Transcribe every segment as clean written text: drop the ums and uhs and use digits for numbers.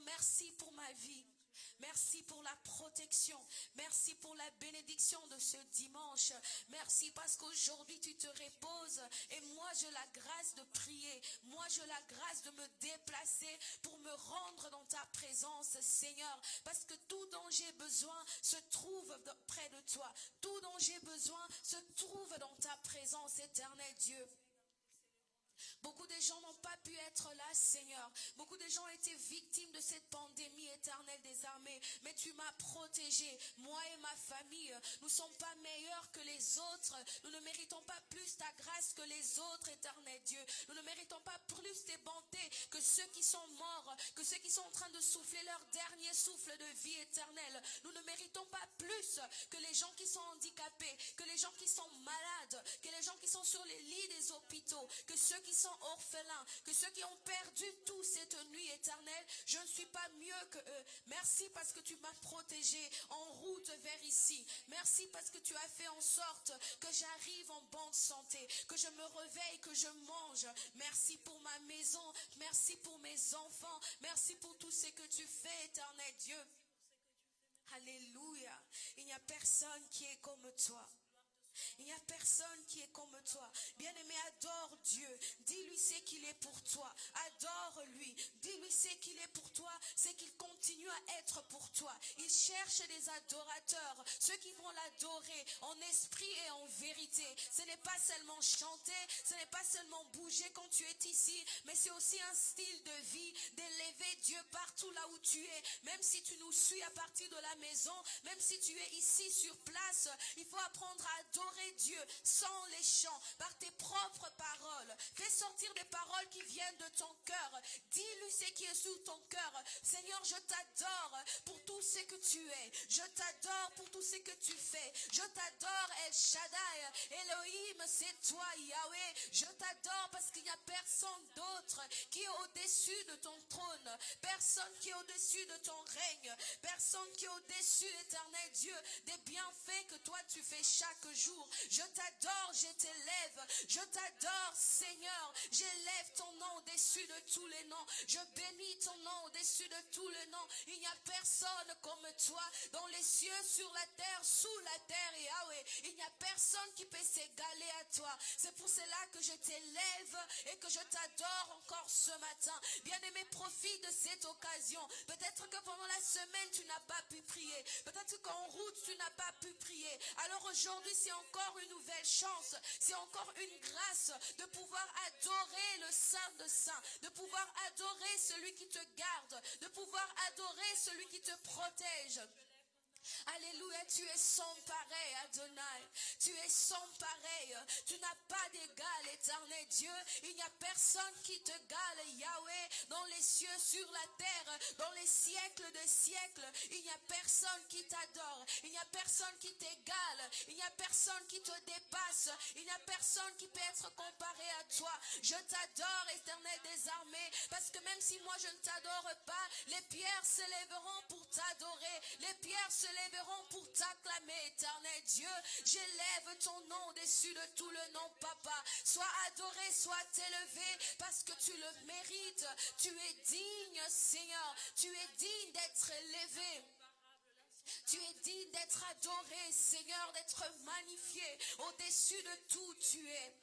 merci pour ma vie. Merci pour la protection. Merci pour la bénédiction de ce dimanche. Merci parce qu'aujourd'hui tu te reposes et moi j'ai la grâce de prier. Moi j'ai la grâce de me déplacer pour me rendre dans ta présence, Seigneur. Parce que tout dont j'ai besoin se trouve près de toi. Tout dont j'ai besoin se trouve dans ta présence, éternel Dieu. Beaucoup de gens n'ont pas pu être là, Seigneur. Beaucoup de gens ont été victimes de cette pandémie éternelle des armées. Mais tu m'as protégé, moi et ma famille. Nous ne sommes pas meilleurs que les autres. Nous ne méritons pas plus ta grâce que les autres, éternel Dieu. Nous ne méritons pas plus tes bontés que ceux qui sont morts, que ceux qui sont en train de souffler leur dernier souffle de vie éternelle. Nous ne méritons pas plus que les gens qui sont handicapés, que les gens qui sont malades, que les gens qui sont sur les lits des hôpitaux, que ceux qui sont orphelins, que ceux qui ont perdu tout cette nuit éternelle. Je ne suis pas mieux que eux. Merci parce que tu m'as protégé en route vers ici. Merci parce que tu as fait en sorte que j'arrive en bonne santé, que je me réveille, que je mange. Merci pour ma maison, merci pour mes enfants, merci pour tout ce que tu fais, éternel Dieu. Alléluia. Il n'y a personne qui est comme toi. Il n'y a personne qui est comme toi. Bien-aimé, adore Dieu. Dis-lui ce qu'il est pour toi. Adore-lui. Dis-lui ce qu'il est pour toi. C'est qu'il continue à être pour toi. Il cherche des adorateurs. Ceux qui vont l'adorer en esprit et en vérité. Ce n'est pas seulement chanter. Ce n'est pas seulement bouger quand tu es ici. Mais c'est aussi un style de vie d'élever Dieu partout là où tu es. Même si tu nous suis à partir de la maison. Même si tu es ici sur place. Il faut apprendre à adorer Dieu sans les chants, par tes propres paroles. Fais sortir des paroles qui viennent de ton cœur. Dis-lui ce qui est sous ton cœur. Seigneur, je t'adore pour tout ce que tu es. Je t'adore pour tout ce que tu fais. Je t'adore, El Shaddai. Elohim, c'est toi, Yahweh. Je t'adore parce qu'il n'y a personne d'autre qui est au-dessus de ton trône. Personne qui est au-dessus de ton règne. Personne qui est au-dessus, éternel Dieu, des bienfaits que toi tu fais chaque jour. Je t'adore, je t'élève. Je t'adore, Seigneur. J'élève ton nom au-dessus de tous les noms. Je bénis ton nom au-dessus de tous les noms. Il n'y a personne comme toi dans les cieux, sur la terre, sous la terre, Yahweh. Il n'y a personne qui peut s'égaler à toi. C'est pour cela que je t'élève et que je t'adore encore ce matin. Bien-aimé, profite de cette occasion. Peut-être que pendant la semaine, tu n'as pas pu prier. Peut-être qu'en route, tu n'as pas pu prier. Alors aujourd'hui, c'est encore une nouvelle chance. C'est encore une grâce de pouvoir adorer le Saint de Saints. De pouvoir adorer celui qui te garde. De pouvoir adorer celui qui te protège. Alléluia, tu es sans pareil, Adonai. Tu es sans pareil. Tu n'as pas d'égal, éternel Dieu. Il n'y a personne qui te gale, Yahweh, dans les cieux, sur la terre, dans les siècles de siècles. Il n'y a personne qui t'adore. Il n'y a personne qui t'égale. Il n'y a personne qui te dépasse. Il n'y a personne qui peut être comparé à toi. Je t'adore, éternel des armées, parce que même si moi je ne t'adore pas, les pierres s'élèveront pour t'adorer. Les pierres se lèveront pour t'acclamer, éternel Dieu. J'élève ton nom au-dessus de tout le nom, Papa. Sois adoré, sois élevé, parce que tu le mérites. Tu es digne, Seigneur. Tu es digne d'être élevé. Tu es digne d'être adoré, Seigneur, d'être magnifié. Au-dessus de tout, tu es.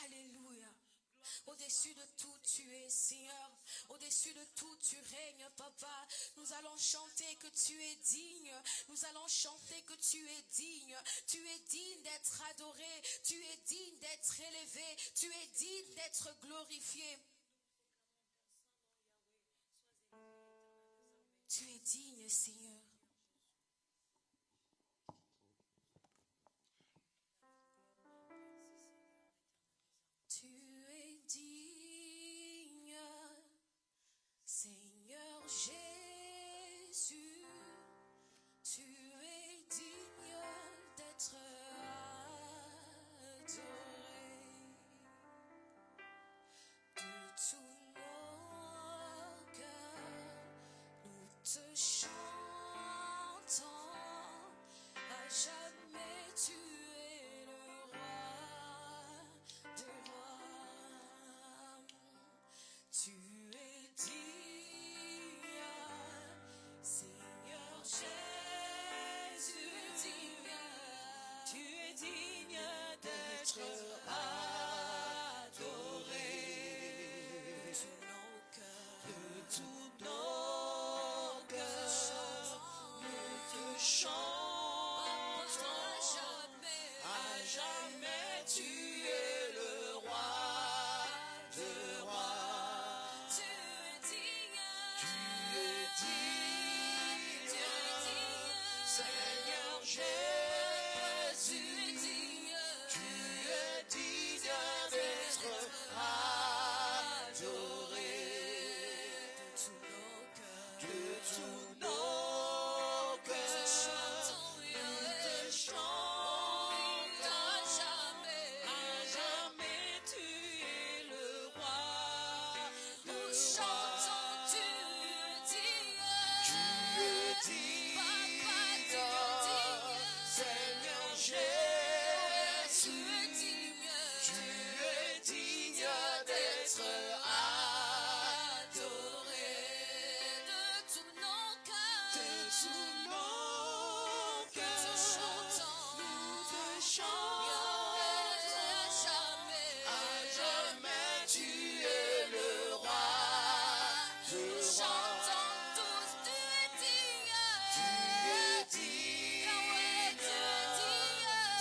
Alléluia. Au-dessus de tout, tu es, Seigneur. Au-dessus de tout, tu règnes, Papa. Nous allons chanter que tu es digne. Nous allons chanter que tu es digne. Tu es digne d'être adoré. Tu es digne d'être élevé. Tu es digne d'être glorifié. Tu es digne, Seigneur. Tu es digne, Seigneur Jésus. Tu es digne d'être adoré. De tous nos cœurs, nous te chantons. tous nos cœurs. Nous te chantons à jamais tu es le roi. Nous chantons, tu es digne, Papa, tu es digne, Seigneur Jésus, tu es digne d'être adoré. De tous nos cœurs, nous te chantons, à jamais tu es le roi. Nous chantons tous, tu es digne,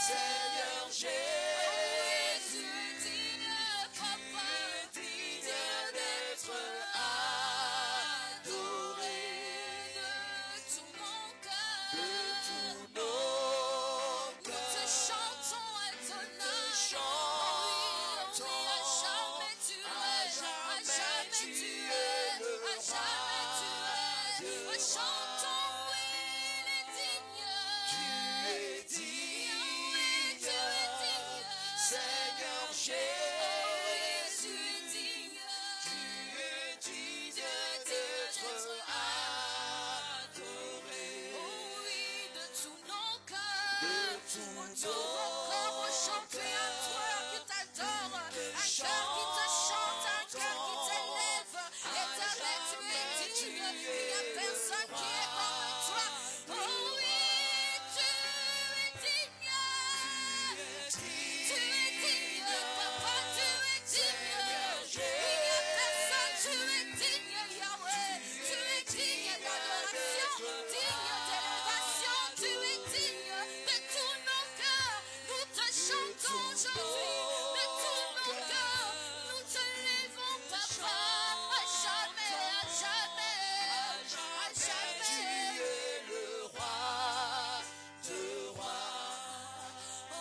Seigneur Jésus, Papa, digne d'être adoré. De tout mon cœur, nous te chantons à ton âme. Oui, à jamais tu es, à jamais tu es, à jamais tu es. Chantons, oui, il est digne. Tu es digne, Seigneur Jésus, tu es digne d'être adoré. Oh oui, de tous nos cœurs, on t'ouvre encore au chanter un cœur qui t'adore, un cœur qui te chante, un cœur qui t'élève. Éternel, tu es digne, il n'y a personne qui est comme toi. Oh oui, tu es digne, Papa, tu es digne. Il n'y a personne, tu es digne, Yahweh. Tu es digne d'adoration, digne d'élévation, tu es digne de tous nos cœurs. Nous te chantons aujourd'hui, de tous nos cœurs. Nous te lèvons, Papa, à jamais, à jamais, à jamais. Tu es le roi de rois. Oh,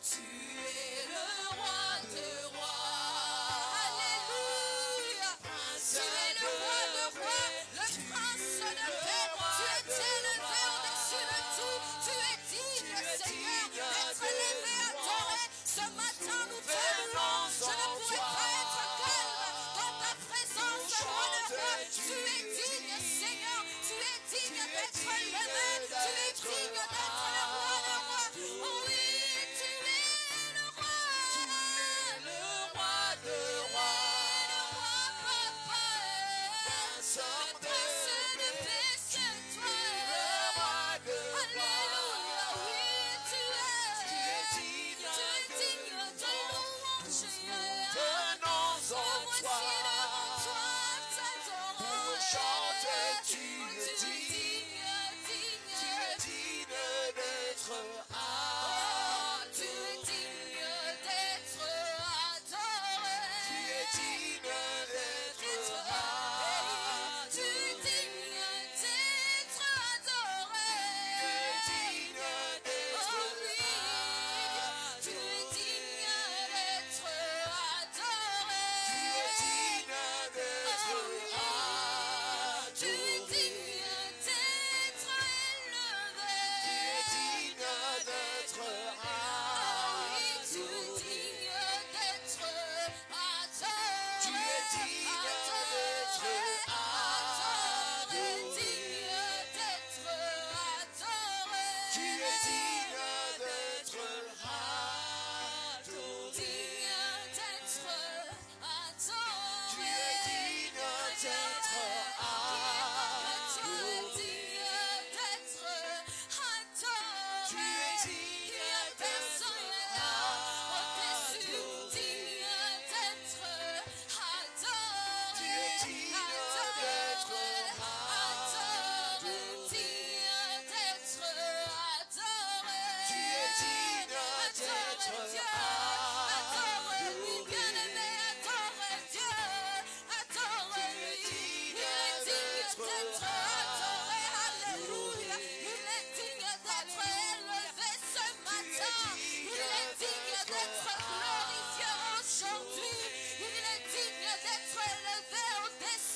tu es le roi de rois. Alléluia. Tu es le roi de rois, le prince de paix. Tu es élevé au-dessus de tout. Tu es digne, Seigneur, d'être élevé, adoré. Ce matin, nous te louons. Je ne pourrais pas être calme dans ta présence, roi de rois. Tu es digne, Seigneur. Tu es digne d'être élevé. Tu es digne d'être le roi de rois. Oh oui, tu es le roi. Tu es le roi de rois. Le roi, Papa. Le prince de paix, c'est toi. Le roi de Alléluia, oui, tu es digne de louange. Venons en toi. Devant toi, t'adorons. Pour chanter, tu es digne d'être adoré. Tu es digne d'être adoré. Tu es digne d'être adoré. Tu es digne d'être adoré. Tu es digne d'être adoré. Tu es digne d'être adoré. Tu es digne d'être élevé. Tu es digne d'être adoré. Tu es digne d'être adoré. Tu es digne d'être adoré. Digne d'être adoré. Tu es digne d'être adoré. Digne d'être adoré. Tu es digne d'être adoré. Tu es digne d'être adoré. Tu es digne personne au-dessus. Digne d'être adoré. Tu es digne d'être adoré. Digne d'être adoré. Tu es digne d'être adoré. Bien-aimé, adore Dieu. Adore lui. Il est digne d'être adoré. Alléluia. Il est digne d'être élevé ce matin. Il est digne d'être glorifié aujourd'hui. Il est digne d'être élevé au-dessus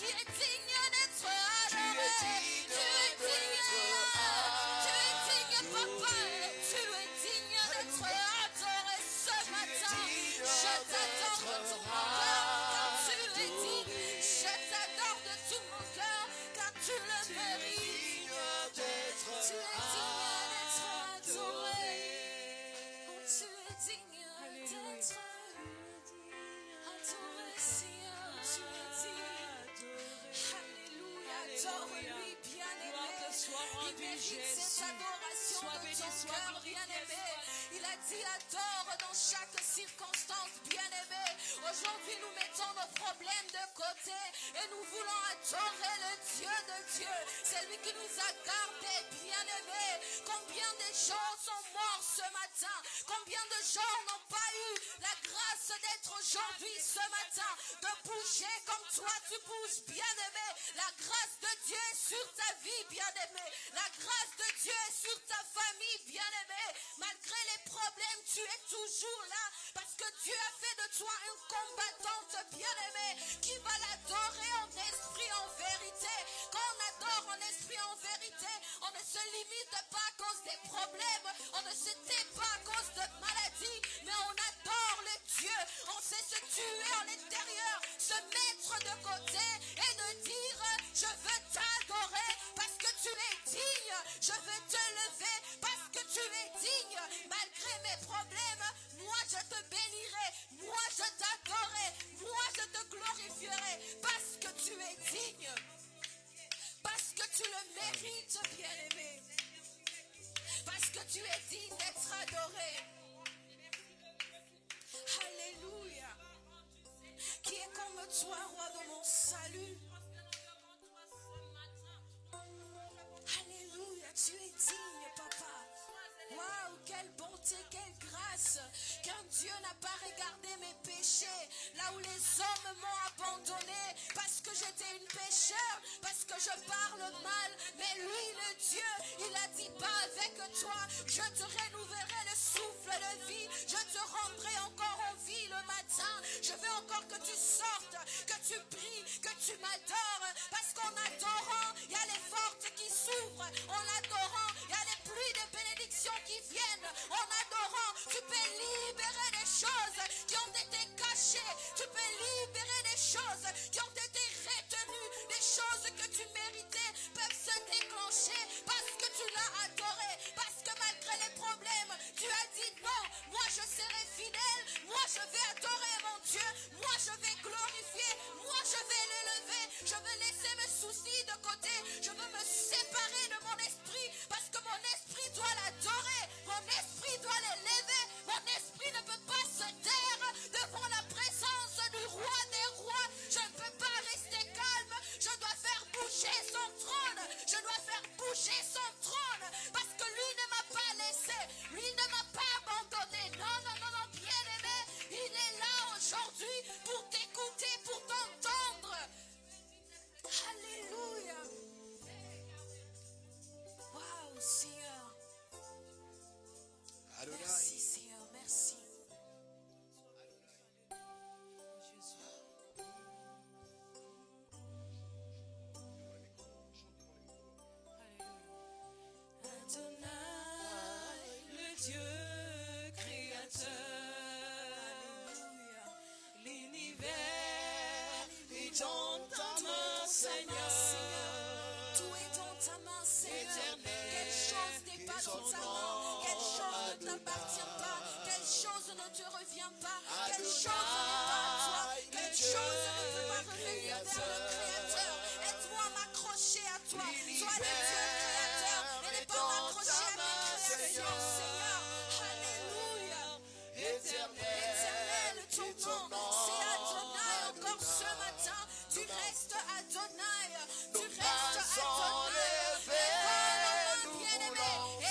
es digne d'être adoré. Tu es digne, papa. Tu es digne d'être adoré ce matin. Je t'adore de tout mon cœur car tu es digne. Je t'adore de tout mon cœur car tu le mérites. Tu es digne d'être adoré. Oh, tu es digne d'être adoré, Seigneur. Tu es digne. Alléluia. Adore-lui, bien-aimé. Il mérite cette adoration de ton cœur, bien-aimé. Il a dit adore dans chaque circonstance, bien-aimé. Aujourd'hui, nous mettons nos problèmes de côté et nous voulons adorer le Dieu de Dieu. C'est lui qui nous a gardés, bien-aimé. Combien de gens sont morts ce matin? Combien de gens n'ont pas eu la grâce d'être aujourd'hui, ce matin, de bouger comme toi tu bouges, bien-aimé? La grâce de Dieu est sur ta vie, bien-aimé. La grâce de Dieu est sur ta famille, bien-aimé. Malgré les problèmes, tu es toujours là parce que Dieu a fait de toi une combattante, bien-aimée, qui va l'adorer en esprit, en vérité. Quand on adore en esprit, en vérité, on ne se limite pas à cause des problèmes, on ne se tait pas à cause de maladies, mais on adore le Dieu. On sait se tuer en l'intérieur, se mettre de côté et de dire je veux t'adorer parce que tu es digne. Je veux te lever parce que tu es digne. Malgré mes problèmes, moi je te bénirai, moi je t'adorerai, moi je te glorifierai parce que tu es digne. Parce que tu le mérites, bien-aimé. Parce que tu es digne d'être adoré. Alléluia. Qui est comme toi, roi de mon salut? Alléluia, tu es digne, papa. Waouh, quelle bonté, quelle grâce. Qu'un Dieu n'a pas regardé mes péchés, là où les hommes m'ont abandonné, parce que j'étais une pécheur, parce que je parle mal. Mais lui, le Dieu, il a dit pas avec toi, je te renouvellerai le souffle de vie, je te rendrai encore en vie le matin. Je veux encore que tu sortes, que tu pries, que tu m'adores, parce qu'en adorant, il y a les portes qui s'ouvrent. En adorant, il y a les pluies de bénédictions qui viennent. En adorant, tu peux libérer des choses qui ont été cachées. Tu peux libérer des choses qui ont été retenues. Des choses que tu méritais peuvent se déclencher parce que tu l'as adoré. Parce que malgré les problèmes, tu as dit non, moi je serai fidèle. Moi je vais adorer mon Dieu. Moi je vais glorifier. Moi je vais l'élever. Je vais laisser mes soucis de côté. Je veux me séparer de mon esprit parce que mon esprit doit l'adorer. Mon esprit doit l'élever. Mon esprit ne peut pas se taire devant la présence du roi des rois. Je ne peux pas rester calme. Je dois faire bouger son trône. Je dois faire bouger son trône parce que lui ne m'a pas laissé. Lui ne m'a pas abandonné. Non, non, non, non, bien-aimé. Il est là aujourd'hui pour t'écouter, pour t'entendre. Alléluia. Waouh, Seigneur. Merci, Seigneur, merci. Adonai, le Dieu créateur, l'univers est dans ta main, Seigneur. Tout est dans ta main, Seigneur. Quelle chose n'est pas dans ta main? Quelle chose ne t'appartient pas? Quelle chose ne te revient pas? Quelle chose n'est pas à toi? Quelle chose ne peut pas revenir vers le Créateur? Aide-moi à m'accrocher à toi. Sois le Dieu créateur et ne pas m'accrocher à mes créations, Seigneur. Alléluia. Éternel, ton nom, c'est Adonai encore ce matin. Tu restes Adonai. Tu restes Adonai.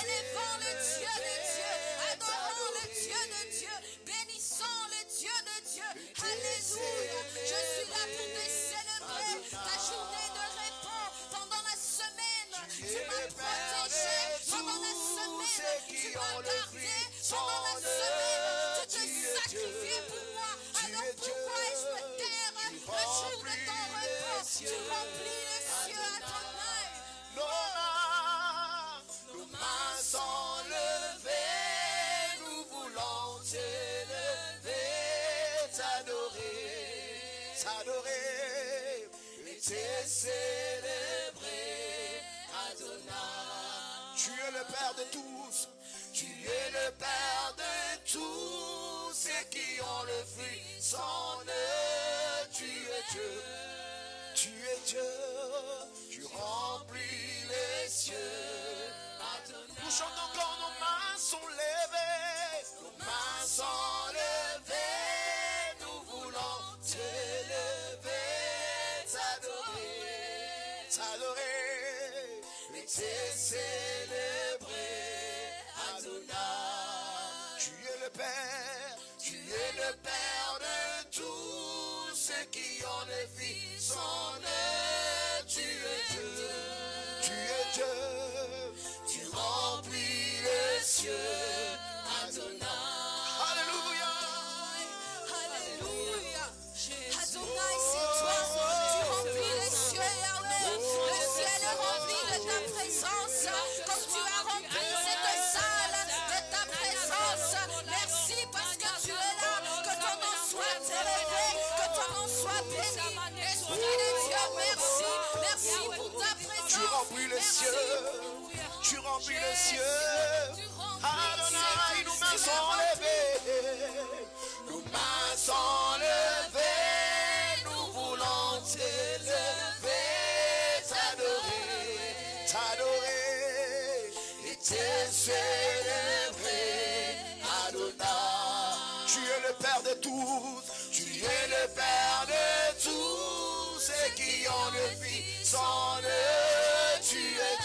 Élevons le Dieu de Dieu, adorons le Dieu de Dieu, bénissons le Dieu de Dieu. Alléluia. Je suis là pour te célébrer ta journée de repos. Pendant la semaine, tu m'as protégé. Pendant la semaine, tu m'as gardé. Pendant la semaine, tu t'es sacrifié pour moi. Alors pourquoi est-ce me taire le jour de ton repos? cieux. Tu remplis les cieux, Adonai. Nos mains sont levées, nous voulons t'élever, t'adorer et te célébrer, Adonai. Tu es le Père de tous, tu es le Père de tous, ceux qui ont le fruit sans eux, tu es Dieu. Tu es Dieu, tu remplis les cieux. Nous chantons quand nos mains sont levées. Nos mains sont levées, nous voulons t'élever, t'adorer et te célébrer, Adonai. Tu es le Père, tu es le Père de tous ceux qui ont le Fils en eux. Tu es Dieu, tu es Dieu, tu remplis les cieux, Adonai. Alléluia, Alléluia. Adonai, c'est toi. Tu remplis les cieux, Yahweh. Le ciel est rempli de ta présence. Comme tu as rempli cette salle de ta présence. Merci parce que tu es là. Que ton nom soit élevé. Que ton nom soit béni. Esprit de Dieu, merci. Merci pour ta présence. tu remplis les cieux, tu remplis les cieux. Adonai, nos mains sont levées, nos mains sont levées, nous voulons t'élever, t'adorer et te célébrer, Adonai. Tu es le Père de tous, tu es le Père de tous, ceux qui ont le Fils en eux, tu es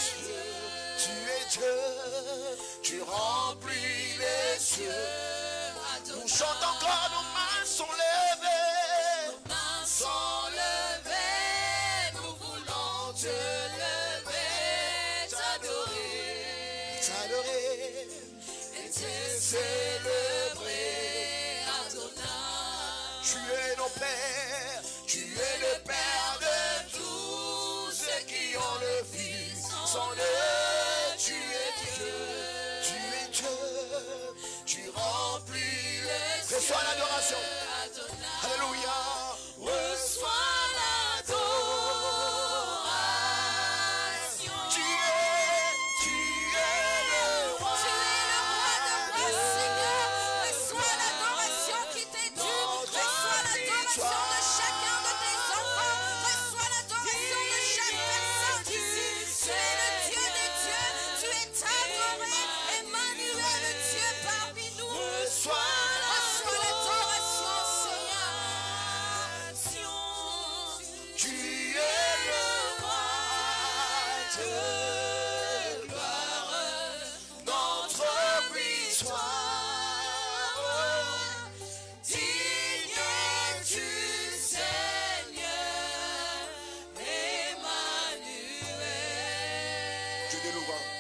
Dieu, tu remplis les cieux. Nous chantons encore, nos mains sont levées, nos mains sont levées, nous voulons te lever, t'adorer et te célébrer, Adonai. Tu es nos pères, tu es le Père de tous ceux qui ont le Fils en eux. Tu es Dieu, tu remplis les cieux. Reçois l'adoration. Alléluia. Reçois l'adoration. Tu es le roi. Tu es le roi de roi, Seigneur. Reçois l'adoration qui t'est due. Reçois l'adoration de chacun de tes enfants. Reçois l'adoration de chaque personne ici. Tu es le Dieu des dieux. Tu es adoré. Emmanuel, Dieu parmi nous. Reçois l'adoration, Seigneur. Tu es le roi de gloire, notre victoire. Digne es-tu, Seigneur, Emmanuel. Dieu de louange,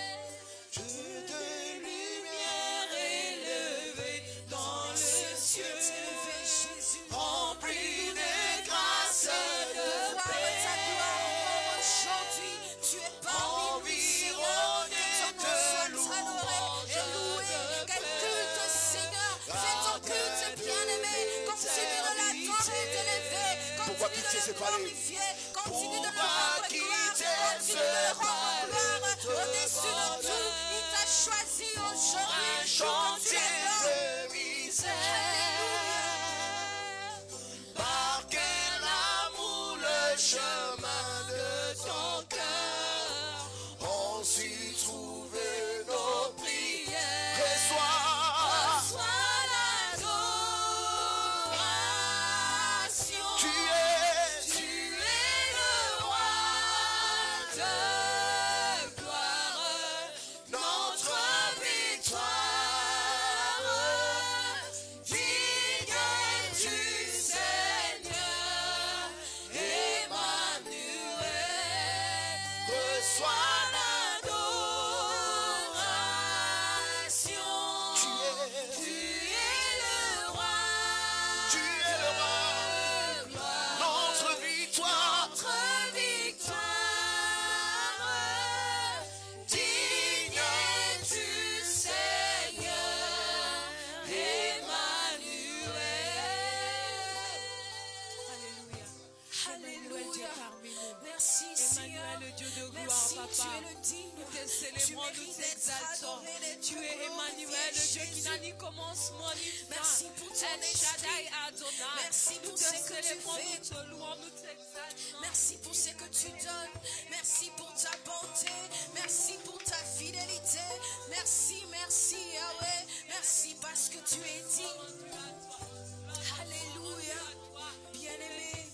Dieu de lumière élevé dans le ciel, Jésus. rempli de grâce, De voir ta gloire encore aujourd'hui. Tu es parmi nous, environné Seigneur. Ton nom soit adoré et loué. Quel culte, Seigneur. Fais ton culte, bien-aimé. Continue de l'adorer et de l'élever. Pourquoi Continue quitter de ces le palais? glorifier. Continue de le Pourquoi rendre gloire. quitter Continue de le rendre gloire. Au-dessus de tout, il t'a choisi aujourd'hui. un Pour que tu chantier l'adores. de misère. Par quel amour le chemin de ton cœur ont su trouver nos prières. Reçois l'adoration. Tu es le roi de gloire, notre victoire. louons, nous mérites d'être t'exaltons. adoré, d'être Tu es glorifié, Emmanuel, le Dieu qui Jésus. n'a ni commencement ni fin. Merci pour ton El Shaddai esprit. Adonai. Merci Nous pour te ce que tu célébrons, fais. nous te louons, nous t'exaltons. Merci pour ce que tu donnes. Merci pour ta bonté. Merci pour ta fidélité. Merci, merci, Yahweh. Merci parce que tu es digne. Alléluia. Bien-aimé,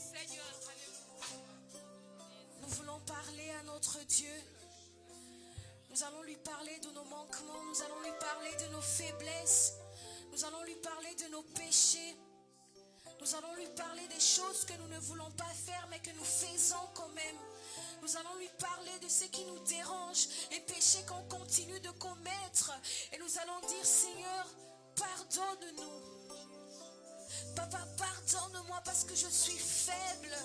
nous voulons parler à notre Dieu. Nous allons lui parler de nos manquements. Nous allons lui parler de nos faiblesses. Nous allons lui parler de nos péchés. Nous allons lui parler des choses que nous ne voulons pas faire, mais que nous faisons quand même. Nous allons lui parler de ce qui nous dérange, les péchés qu'on continue de commettre. Et nous allons dire, Seigneur, pardonne-nous. Papa, pardonne-moi parce que je suis faible.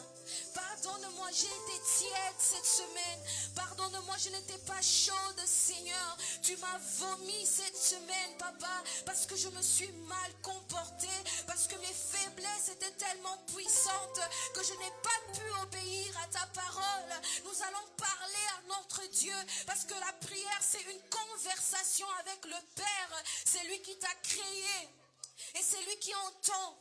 Pardonne-moi, j'ai été tiède cette semaine. Pardonne-moi, je n'étais pas chaude, Seigneur. Tu m'as vomi cette semaine, Papa, parce que je me suis mal comportée, parce que mes faiblesses étaient tellement puissantes que je n'ai pas pu obéir à ta parole. Nous allons parler à notre Dieu, parce que la prière, c'est une conversation avec le Père. C'est lui qui t'a créé. Et c'est lui qui entend.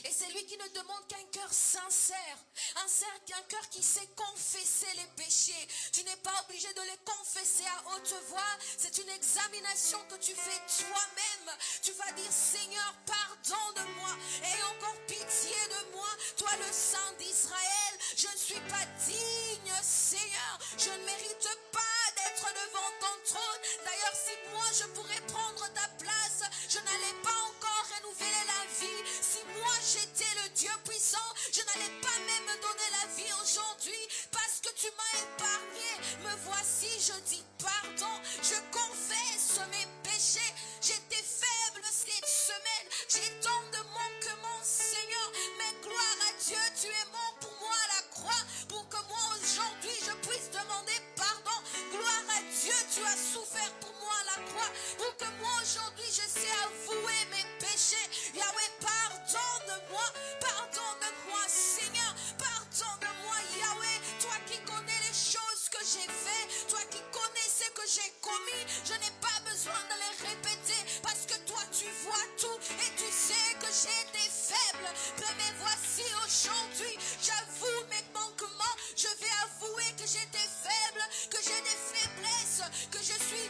Et c'est lui qui ne demande qu'un cœur sincère. Un cœur qui sait confesser les péchés. Tu n'es pas obligé de les confesser à haute voix. C'est une examination que tu fais toi-même. Tu vas dire, Seigneur, pardon de moi. Aie encore pitié de moi. Toi le Saint d'Israël. Je ne suis pas digne, Seigneur. Je ne mérite pas d'être devant ton trône. D'ailleurs, si moi je pourrais prendre ta place, je n'allais pas encore renouveler la vie. Si moi j'étais le Dieu puissant, je n'allais pas même me donner la vie aujourd'hui, parce que tu m'as épargné. Me voici, je dis pardon, je confesse mes péchés. J'étais faible cette semaine, j'ai tant de manquements, Seigneur, mais gloire à Dieu, tu es mort pour moi à la croix, pour que moi aujourd'hui je puisse demander pardon. Gloire à Dieu, tu as souffert pour moi à la croix, pour que moi aujourd'hui je sais avouer mes péchés. Yahweh, pardonne-moi, pardonne-moi, Seigneur, pardonne-moi, Yahweh, toi qui connais les choses que j'ai faites, toi qui connais ce que j'ai commis, je n'ai pas besoin de les répéter, parce que toi tu vois tout, et tu sais que j'ai été faible, mais voici aujourd'hui, j'avoue mes manquements, je vais avouer que j'étais faible, que j'ai des faiblesses, que je suis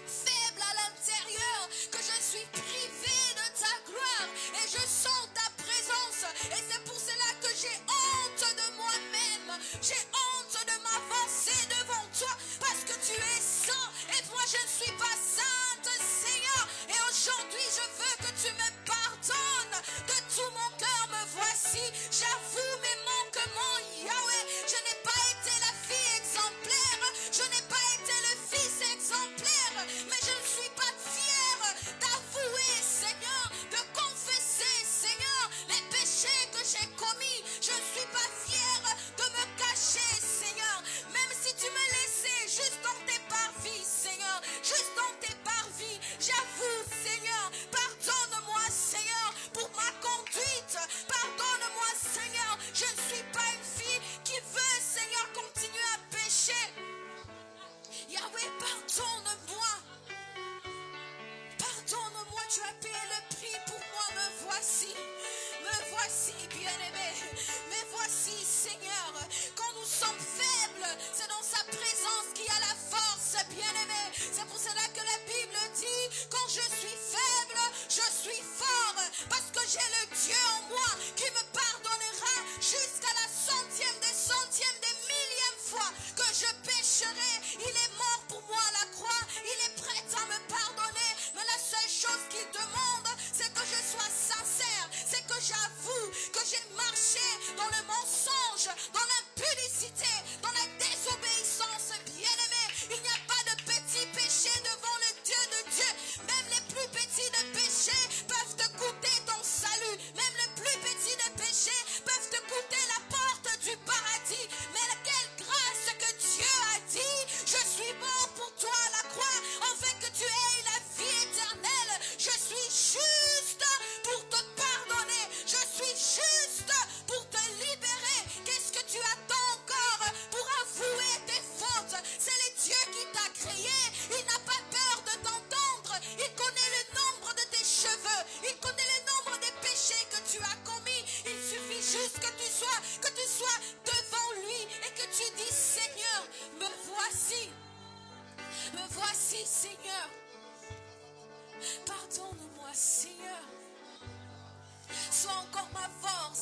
faible à l'intérieur, que je suis privé de ta gloire, et je sens ta présence, et c'est pour cela que j'ai honte de moi-même, j'ai honte de m'avancer devant toi, parce que tu es saint, et moi je ne suis pas sainte, Seigneur, et aujourd'hui je veux que tu me pardonnes, de tout mon cœur me voici, j'avoue mes manquements, Yahweh, je n'ai pas été la fille exemplaire, je n'ai pas été le fils exemplaire, mais je ne suis pas fière d'avouer, Seigneur, de confesser, Seigneur, les péchés que j'ai commis. Je ne suis pas fière de me cacher, Seigneur, même si tu me laissais juste dans tes parvis, Seigneur, juste dans tes parvis. J'avoue, Seigneur, pardonne-moi, Seigneur, pour ma conduite. Pardonne-moi, Seigneur, je ne suis pas une fille qui veut, Seigneur, continuer à pécher. Yahweh, pardonne-moi. Pardonne-moi, tu as payé le prix pour moi, me voici, bien-aimé, me voici, Seigneur. Quand nous sommes faibles, c'est dans sa présence qu'il y a la force, bien-aimé. C'est pour cela que la Bible dit, quand je suis faible, je suis fort, parce que j'ai le Dieu en moi qui me pardonnera jusqu'à la centième des millième fois que je pécherai. Il est mort pour moi à la croix, il est prêt à me pardonner, mais la seule chose qu'il demande, c'est que je sois sincère, c'est que j'avoue que j'ai marché dans le mensonge, dans l'impudicité, dans la désobéissance, bien-aimé. Il n'y a pas de petits péchés devant le Dieu de Dieu. Même les plus petits de péchés peuvent te coûter ton salut. Même les plus petits de péchés peuvent te coûter la porte du paradis. Mais quelle grâce que Dieu a dit, je suis mort pour toi à la croix, afin que tu aies la vie éternelle. Je suis juste pour te pardonner. Je suis juste pour te libérer. Qu'est-ce que tu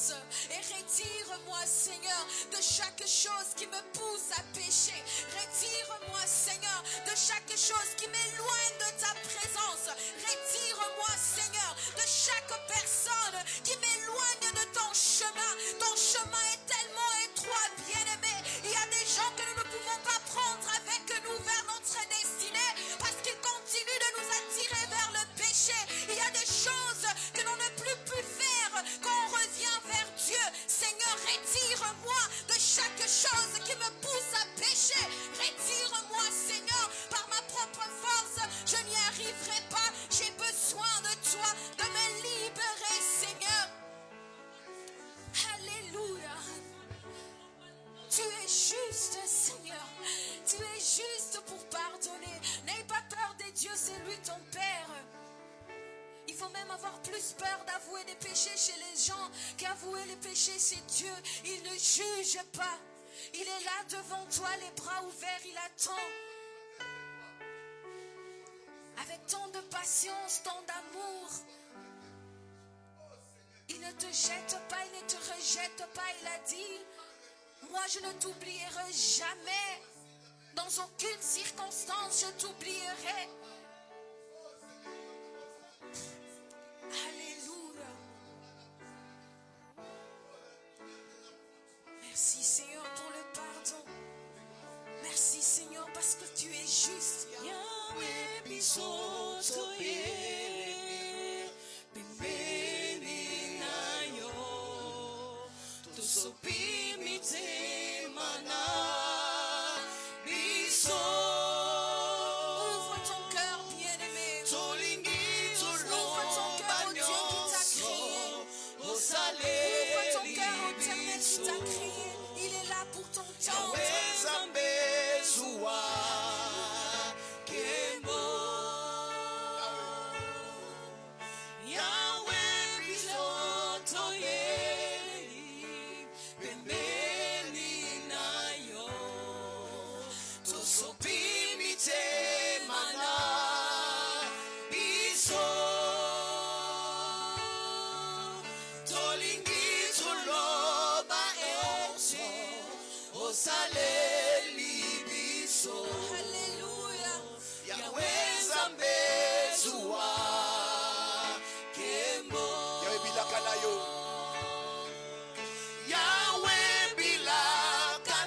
force et retire-moi, Seigneur, de chaque chose qui me pousse à pécher. Retire-moi, Seigneur, de chaque chose qui m'éloigne de ta présence. Retire-moi, Seigneur, de chaque personne qui m'éloigne de ton chemin. Ton chemin est tellement étroit, bien-aimé. Il y a des gens que nous ne pouvons pas prendre avec nous vers notre destinée parce qu'ils continuent de nous attirer vers le péché. Il y a des choses que l'on ne peut plus faire quand on revient vers Dieu. Seigneur, retire-moi de chaque chose qui me pousse à pécher. Retire-moi, Seigneur, par ma propre force. Je n'y arriverai pas. J'ai besoin de toi, de me libérer, Seigneur. Alléluia. Tu es juste, Seigneur. Tu es juste pour pardonner. N'aie pas peur des dieux, c'est lui ton Père. Il faut même avoir plus peur d'avouer des péchés chez les gens qu'avouer les péchés chez Dieu. Il ne juge pas. Il est là devant toi, les bras ouverts, il attend. Avec tant de patience, tant d'amour. Il ne te jette pas, il ne te rejette pas. Il a dit, moi je ne t'oublierai jamais. Dans aucune circonstance je t'oublierai. Alléluia. Merci Seigneur pour le pardon. Merci Seigneur parce que tu es juste. Yahweh bisotoye pembeni nayo tusupimite mana biso. Ouvre ton cœur bien-aimé. Tolingi Ouvre ton cœur au Dieu qui t'a crié. osale Ouvre ton cœur au Éternel qui t'a crié. Il est là pour t'entendre. Alléluia. Yahweh Zambezua Kembo Yahweh bilakanayo. Yahweh bilakanayo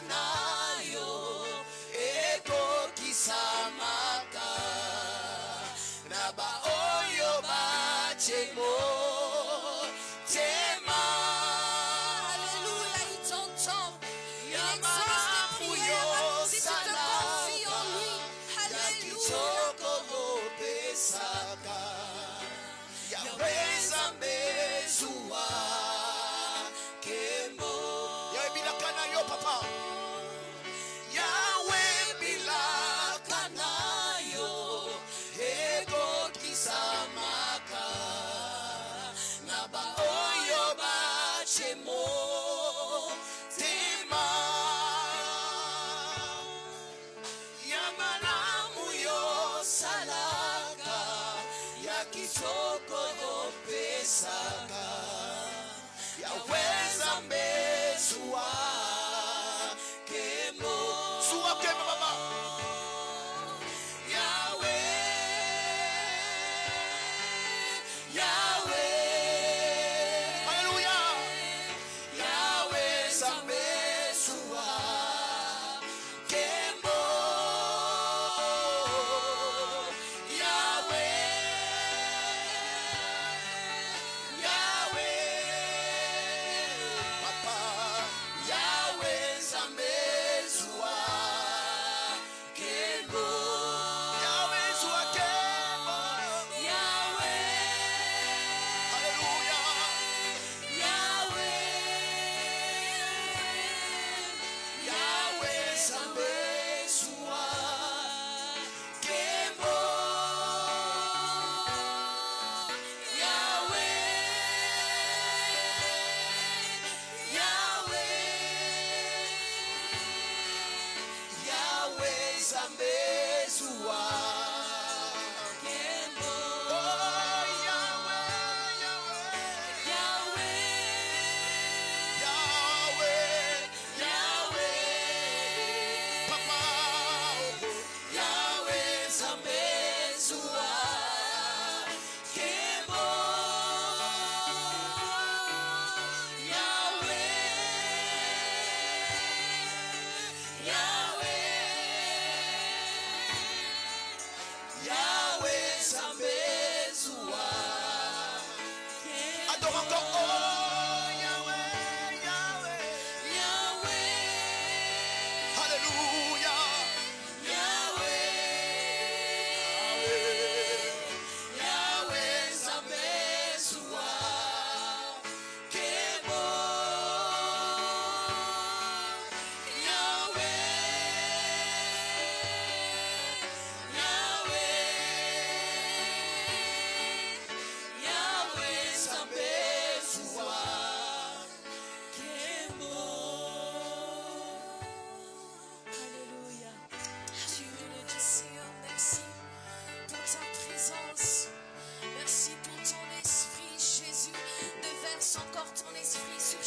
Eko kisamaka Naba oyo bachemo Tema Alléluia, il t'entend. Il Yama exauce tes prières si tu te confies en lui. Alléluia. Yakichoko pesaka Yahweh Zambezua Kembo Yahweh bilakanayo papa. Yahweh bilakanayo Ego kisamaka Naba oyo bachemo Tema Yamalamu yo salaka Yakichoko pesaka Yahweh Zambezua Kemo Suwa kema baba. Yahweh Hallelujah.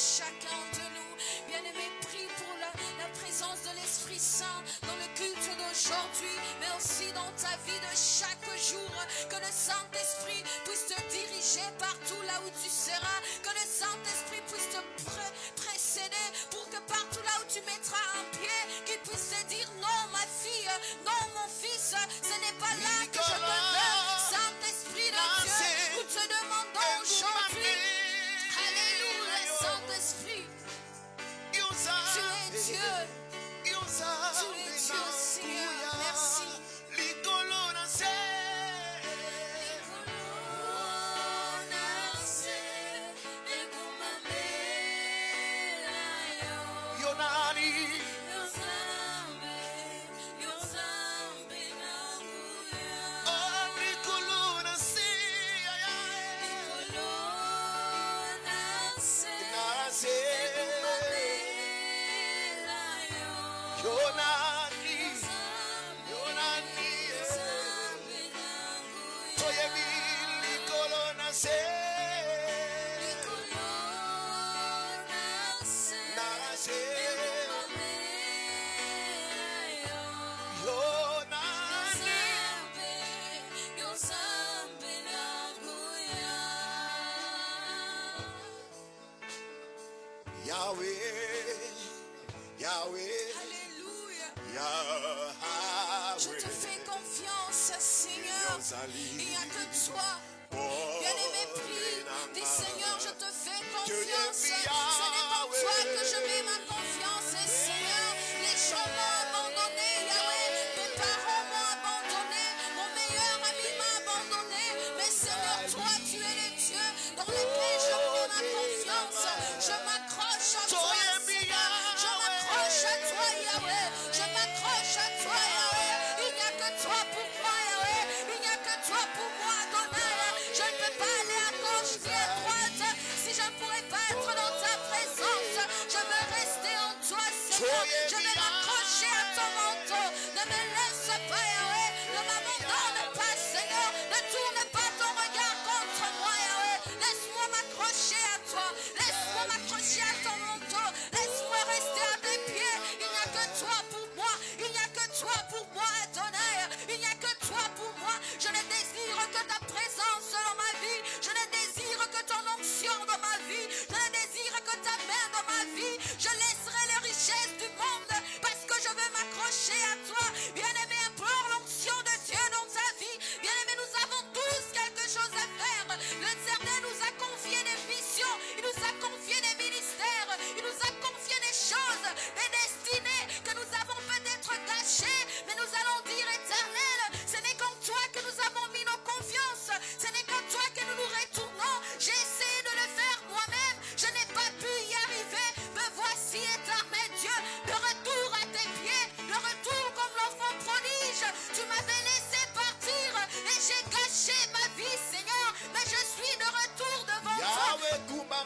chacun de nous. Bien-aimé, prie pour la présence de l'Esprit Saint dans le culte d'aujourd'hui, mais aussi dans ta vie de chaque jour. Que le Saint-Esprit puisse te diriger partout là où tu seras. Que le Saint-Esprit puisse te précéder pour que partout là où tu mettras un pied, qu'il puisse te dire non ma fille, non mon fils, ce n'est pas là que je te veux. Saint-Esprit de Dieu, nous te demandons aujourd'hui. Alléluia, Saint-Esprit. Tu es Dieu. Tu es Dieu, Seigneur. Merci. Je te fais confiance, Seigneur. Il n'y a que toi. Bien-aimé, prie. Dis, Seigneur, je te fais confiance. Ce n'est en toi que je mets ma confiance, Seigneur. Les gens m'ont abandonné, Yahweh. Mes parents m'ont abandonné. Mon meilleur ami m'a abandonné. Mais Seigneur, toi, tu es le Dieu dans lequel je mets ma confiance. Je m'accroche à toi, Seigneur. Je m'accroche à toi, Yahweh. Je m'accroche à toi, Yahweh. Il n'y a que toi pour moi, Yahweh. Il n'y a que toi pour moi, Adonai. Je ne peux pas aller à gauche ni à droite si je ne pourrais pas être dans ta présence. Je veux rester en toi, Seigneur. Je vais m'accrocher à ton manteau. Ne me laisse pas, Yahweh. Ne m'abandonne pas, Seigneur. Ne tourne pas ton regard contre moi, Yahweh. Laisse-moi m'accrocher à toi. Laisse-moi m'accrocher à ton manteau. Laisse-moi rester à tes pieds. Il n'y a que toi pour moi. Il n'y a que toi pour moi, Adonai. Il n'y a que toi pour moi. Je ne désire que ta présence dans ma vie. Je ne désire que ton onction dans ma vie. Je ne désire que ta main dans ma vie. Je laisserai les richesses du monde parce que je veux m'accrocher à toi. Bien-aimé, implore l'onction de Dieu dans ta vie. Bien-aimé, nous avons tous quelque chose à faire. L'Éternel nous a confié des missions. Il nous a confié des ministères. Il nous a confié des choses, des destinées que nous avons peut-être cachées. Mais nous allons dire, Éternel, ce n'est qu'en toi que nous avons mis nos confiances. Ce n'est qu'en toi que nous nous retournons. J'ai essayé de le faire moi-même. Je n'ai pas pu y arriver. Me voici, éternel Dieu, le retour à tes pieds. Le retour comme l'enfant prodige. Tu m'avais laissé partir et j'ai gâché ma vie, Seigneur. Mais je suis de retour devant toi.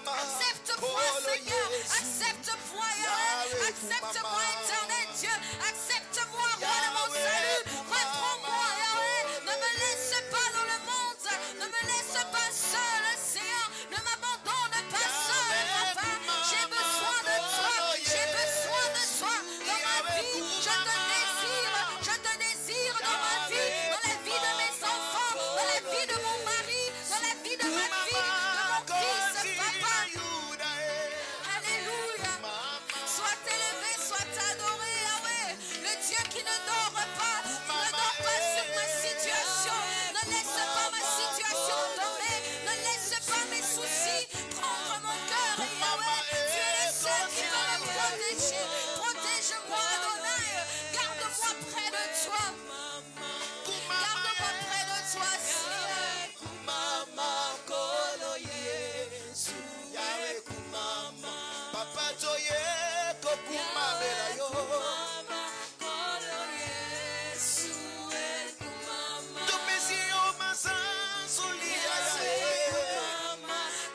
Accepte-moi, Seigneur. Accepte-moi, Yahweh. Accepte-moi, éternel Dieu. Accepte-moi, roi de mon salut. Reprends-moi, Yahweh. Ne me laisse pas dans le monde. Ne me laisse pas seul, Seigneur. Ne m'abandonne pas seul, papa. J'ai besoin de toi. J'ai besoin de toi dans ma vie. Je te désire dans ma vie, dans la vie de mes enfants, dans la vie de mon mari, dans la vie de ma fille, de mon fils, papa. Alléluia. Sois élevé, sois adoré, Yahweh. Le Dieu qui ne dort pas sur ma situation. Ne laisse pas ma situation tomber. Ne laisse pas mes soucis prendre mon cœur, Yahweh. Tu es le seul qui va me protéger. Protège-moi, Adonai. Garde-moi près de toi. Garde-moi près de toi, Seigneur.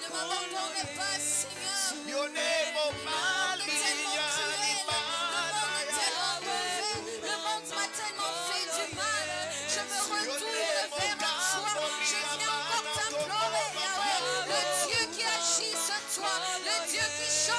Ne m'abandonne pas, Seigneur. Le monde est tellement cruel. Le monde m'a tellement fait du mal. Je me retourne vers toi. Je viens encore t'implorer, Yahweh. Le Dieu qui agit sur toi. Le Dieu qui change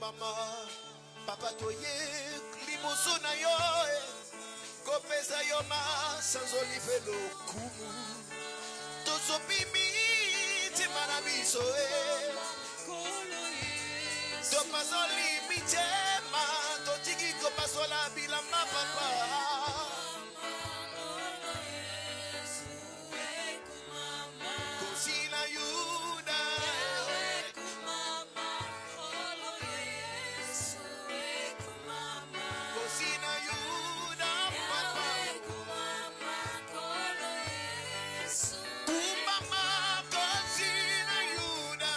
mama papa toye liboso na yo kopesa yo masanzo lifelo kumu tozopimi ntima na biso topasoli mitema totiki kopasola bilamba papa kosina yuda kosina yuda papa kumama kosina yuda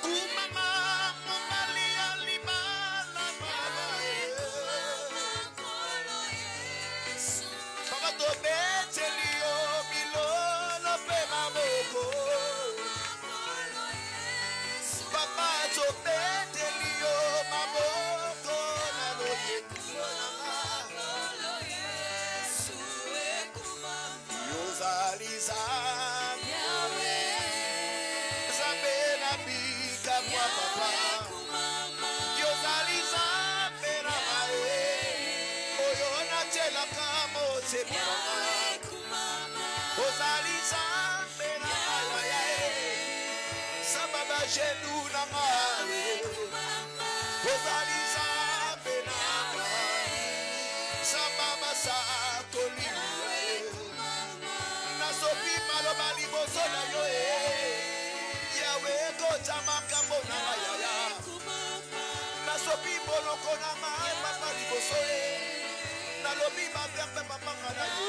kumama mumalia limana baba papa tobeteli yo bilolo pe maboko papa tobeteli yo maboko na yozali zambe na bikamwa papa yozali zambe na mae oyo natelaka motema ozali zambe na maya samba bagenu na ngawe ozali zambe na ngawe samba basakoliwa nasopi maloba liboso na yo yawe kota makambo na mayaya nasopi boloko na ngai papa liboso nalobi maverbe mapanga na yo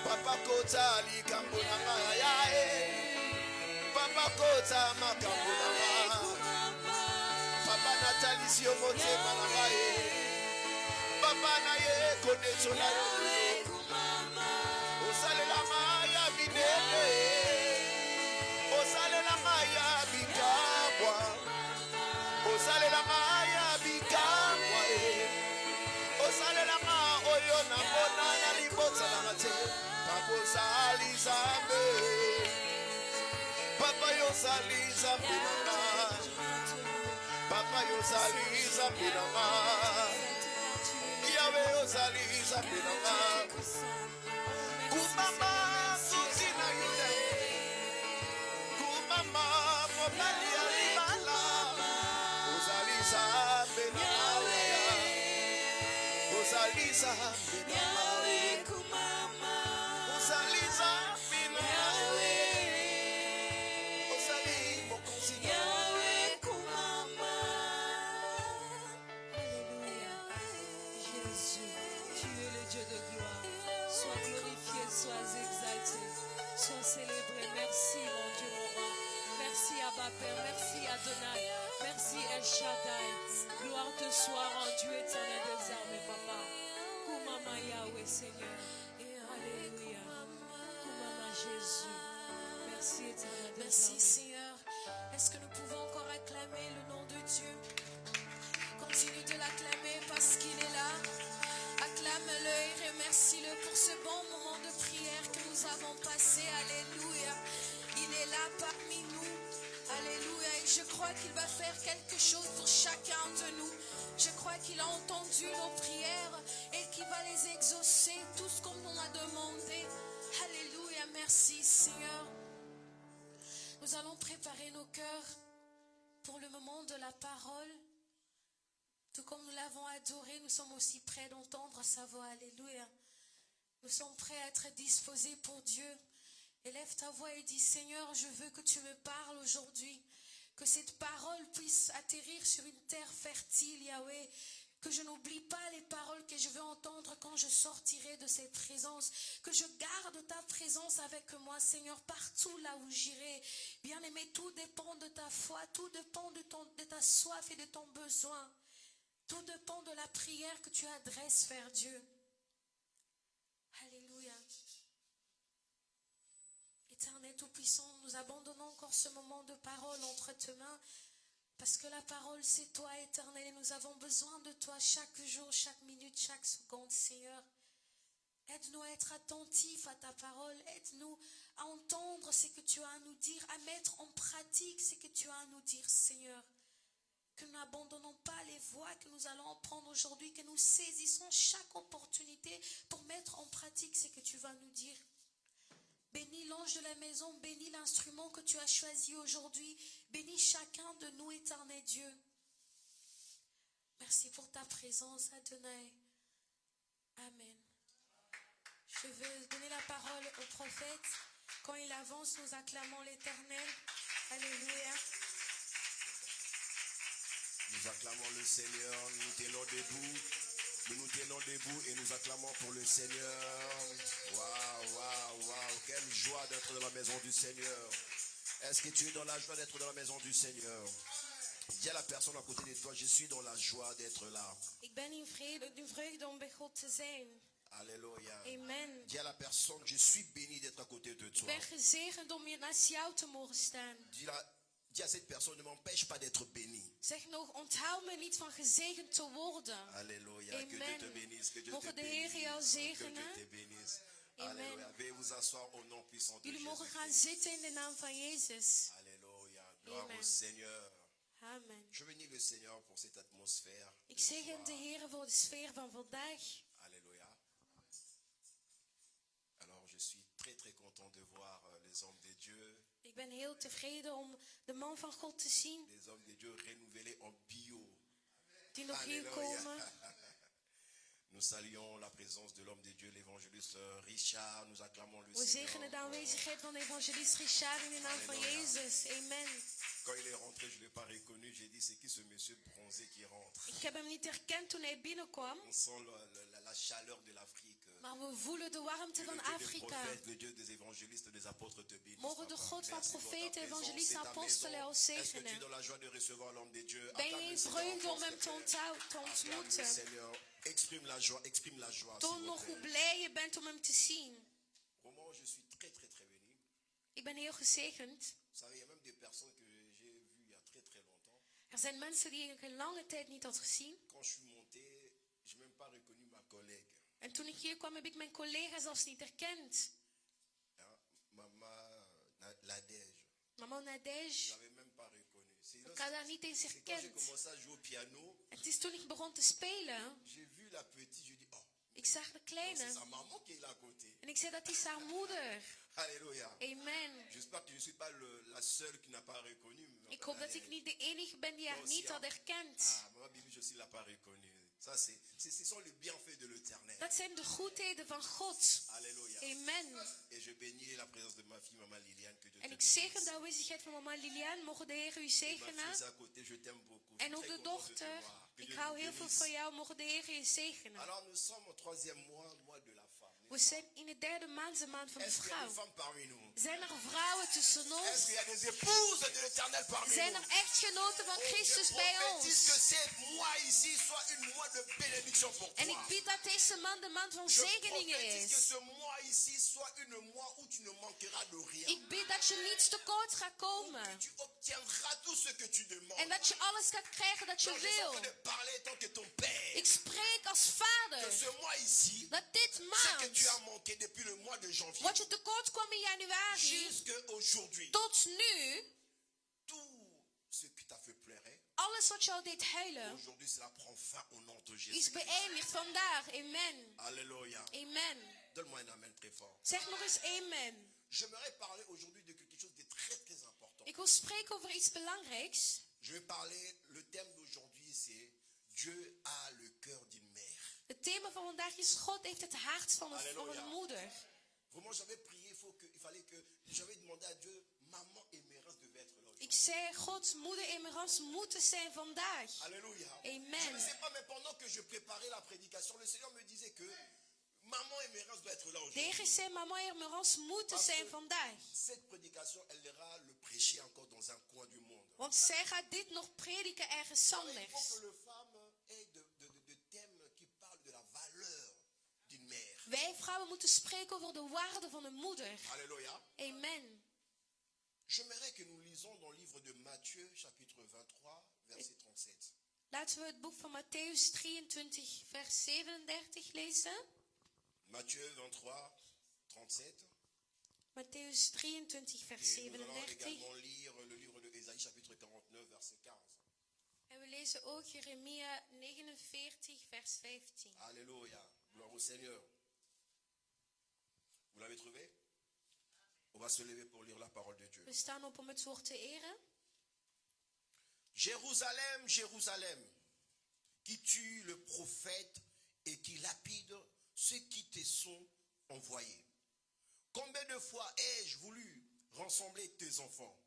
papa kota likambo na ngai papa kota makambo na ngai papa natalisi yo motema na ngai papa na ye konetso na yo osalela maya minene osalela maya bikabwa osalela maya bikabwa osalela ma oyo na mona na libota na mate papa osali zambe papa yosali zambe na nga papa yosali zambe na nga yawe yosali zambe na nga kumama susina yude kumama mobali ya libala ozali zambe na mawe ozali zambe na mawe ozali zambe na mawe ozali mokonzi na Jésus, tu es le Dieu de gloire. Sois glorifié, sois exalté, sois célébré. Merci mon Dieu, mon roi. Merci Abba Père, merci Adonai, merci El Shaddai. Gloire te soit rendue, éternel des armées, papa. Kumama Yahweh, Seigneur. Alléluia. Kumama Jésus. Merci éternel des Merci armées. Seigneur. Est-ce que nous pouvons encore acclamer le nom de Dieu? Continue de l'acclamer parce qu'il est là. Acclame-le et remercie-le pour ce bon moment de prière que nous avons passé. Alléluia. Il est là parmi nous. Alléluia. Et je crois qu'il va faire quelque chose pour chacun de nous. Je crois qu'il a entendu nos prières et qu'il va les exaucer tous comme on a demandé. Alléluia. Merci Seigneur. Nous allons préparer nos cœurs pour le moment de la parole. Tout comme nous l'avons adoré, nous sommes aussi prêts d'entendre sa voix. Alléluia. Nous sommes prêts à être disposés pour Dieu. Élève ta voix et dis, Seigneur, je veux que tu me parles aujourd'hui. Que cette parole puisse atterrir sur une terre fertile, Yahweh. Que je n'oublie pas les paroles que je veux entendre quand je sortirai de cette présence. Que je garde ta présence avec moi, Seigneur, partout là où j'irai. Bien-aimé, tout dépend de ta foi, tout dépend de ta soif et de ton besoin. Tout dépend de la prière que tu adresses vers Dieu. Alléluia. Éternel Tout-Puissant, nous abandonnons encore ce moment de parole entre tes mains. Parce que la parole, c'est toi, Éternel, et nous avons besoin de toi chaque jour, chaque minute, chaque seconde, Seigneur. Aide-nous à être attentifs à ta parole. Aide-nous à entendre ce que tu as à nous dire, à mettre en pratique ce que tu as à nous dire, Seigneur. Que nous n'abandonnons pas les voies que nous allons prendre aujourd'hui, que nous saisissons chaque opportunité pour mettre en pratique ce que tu vas nous dire. Bénis l'ange de la maison, bénis l'instrument que tu as choisi aujourd'hui. Bénis chacun de nous, éternel Dieu. Merci pour ta présence, Adonai. Amen. Je veux donner la parole au prophète. Quand il avance, nous acclamons l'Éternel. Alléluia. Nous acclamons le Seigneur, nous tenons debout. Nous tenons debout et nous acclamons pour le Seigneur. Waouh, waouh, waouh. Quelle joie d'être dans la maison du Seigneur. Est-ce que tu es dans la joie d'être dans la maison du Seigneur? Dis à la personne à côté de toi, je suis dans la joie d'être là. Ik ben in vreugde om bij God te zijn. Alléluia. Amen. Dis à la personne, je suis béni d'être à côté de Ik toi. ben gezegend om hier naast jou te mogen staan. Dis à cette personne, ne m'empêche pas d'être béni. Zeg nog, onthoud me niet van gezegend te worden. Alléluia. Que Dieu Amen. te bénisse. Que Dieu Mogen te de Heer jou bénisse. Que zegenen. Dieu te bénisse. Amen. Alléluia. Veuillez vous asseoir au nom puissant de Jullie mogen Jésus. gaan zitten in de naam van Jezus. Alléluia. Gloire Amen. au Seigneur. Amen. Je bénis le Seigneur pour cette atmosphère. Ik zegen de Heer voor de sfeer van vandaag. Alléluia. Alors je suis très très content de voir les hommes de Dieu. Ik ben heel tevreden om de man van God te zien. Les hommes de Dieu renouvelés en bio. Die nog hier komen. Nous saluons la présence de l'homme de Dieu, l'évangéliste Richard. Nous acclamons le We zegenen Seigneur. de aanwezigheid van de evangelist Richard in de naam van Jezus. Amen. Quand il est rentré, je ne l'ai pas reconnu. J'ai dit, c'est qui ce monsieur bronzé qui rentre? Ik heb hem niet herkend toen hij binnenkwam. On sent la chaleur de l'Afrique. Maar we voelen de warmte van Le Dieu des Afrika. prophètes, le Dieu des évangélistes, des apôtres te bénisse. Mogen de Papa. God van Merci pour ta profeten, présence evangelisten, et ta apostelen maison. ons Est-ce que tu es zegenen. dans la joie de recevoir l'homme de Dieu? Ben je Acclame in le Seigneur vreugde en om hem force, te s'il te plaît. Acclame le ontmoeten? Seigneur. Exprime la joie, exprime la joie. s'il Toon vous nog hoe plaît. blij je bent om hem te zien. Vraiment, je suis très très très béni. Ik ben heel gezegend. Vous savez, il y a même des personnes que j'ai vues il y a très très longtemps. Er zijn mensen die ik een lange tijd niet had gezien. Quand je suis monté, je n'ai même pas reconnu ma collègue. En toen ik hier kwam, heb ik mijn collega zelfs niet herkend. Hein? Maman Ladège. Mama Je Nadej, n'avais même pas reconnu. ik had haar niet eens C'est quand j'ai herkend. commencé à jouer au piano, Het is toen ik begon te spelen. j'ai vu la petite, je dis, oh, Ik zag de c'est kleine. sa maman qui est là à côté. En ik zei, dat is haar moeder. Alléluia. Amen. J'espère que je ne suis pas la seule qui n'a pas reconnu. Ik hoop dat ik niet de enige ben die haar niet had herkend. Ah, maman Bibi aussi ne l'a pas reconnu. Ça, ce sont les bienfaits de l'Éternel. Dat zijn de goedheden van God. Alléluia. Amen. Et je bénis la présence de ma fille, maman Liliane, que Dieu te En ik bénisse. zegen de aanwezigheid van mama Liliane. Mogen de Heer u Ma fille zegenen. est à côté, je t'aime beaucoup. Je En suis ook très de content de te dochter. voir. Que Ik Dieu hou nous heel veel bénisse. van jou. Mogen de Heer je zegenen. Alors, nous sommes au 3e mois de la femme. We zijn in de derde maand, de maand van de Est-ce qu'il y a des vrouw. femmes parmi nous? Zijn er vrouwen tussen Est-ce ons? qu'il y a des épouses de l'Éternel parmi Zijn nous? er echtgenoten van Oh, je Christus bij prophétise que ons? ce mois ici soit une mois de bénédiction pour En toi. ik bid dat deze maand van Je zegeningen prophétise que is. ce mois ici soit une mois où tu ne manqueras de rien. Ik bid dat je niets tekort gaat komen. Tu obtiendras tout ce que tu demandes. En dat je alles gaat krijgen dat je Donc, je suis en train wil. de parler tant que ton père. Ik spreek als Que vader ce mois ici, dat dit ce que tu as maand, manqué depuis le mois de janvier wat je tekort kwam in januari, jusqu'à aujourd'hui, tot nu, tout ce qui t'a fait pleurer, alles wat jou deed huilen, aujourd'hui cela prend fin au nom de is Jésus. beëindigd vandaag. Amen. Alléluia. Amen. Donne-moi un amen très fort. Zeg nog eens amen. J'aimerais parler aujourd'hui de quelque chose de très très important. Ik wil spreken over iets belangrijks. Je vais parler, le thème d'aujourd'hui c'est Dieu a le cœur d'une mère. Het thema van vandaag is God heeft het hart van Halleluja. een moeder. Vraiment j'avais prié, j'avais demandé à Dieu, maman Émérance devait être là aujourd'hui. Ik zei, Gods moeder Emerance moeten zijn vandaag. Alléluia. Amen. Je ne sais pas, mais pendant que je préparais la prédication, le Seigneur me disait que maman Émérance doit être là De aujourd'hui. Heer zei, mama Emerance moeten zijn vandaag. Cette prédication, elle ira le prêcher encore dans un coin du monde. Want zij gaat dit nog prediken ergens Il faut anders. que le femme ait de thèmes qui parlent de la valeur d'une mère. Wij vrouwen moeten spreken over de waarde van een moeder. Alléluia. Amen. J'aimerais que nous lisons dans le livre de Matthieu, chapitre 23, verset 37. Laten we het boek van Matthäus 23, vers 37 lezen. Matthieu 23, 37. Matthäus 23, vers Et nous allons 37. également lire le livre de Ésaïe, chapitre 49, verset 15. En we lezen ook Jeremia 49, vers 15. Alléluia. Gloire au Seigneur. Vous l'avez trouvé? On va se lever pour lire la parole de Dieu. We staan op om het woord te eren. Jérusalem, Jérusalem, qui tue le prophète et qui lapide ceux qui te sont envoyés. Combien de fois ai-je voulu rassembler tes enfants,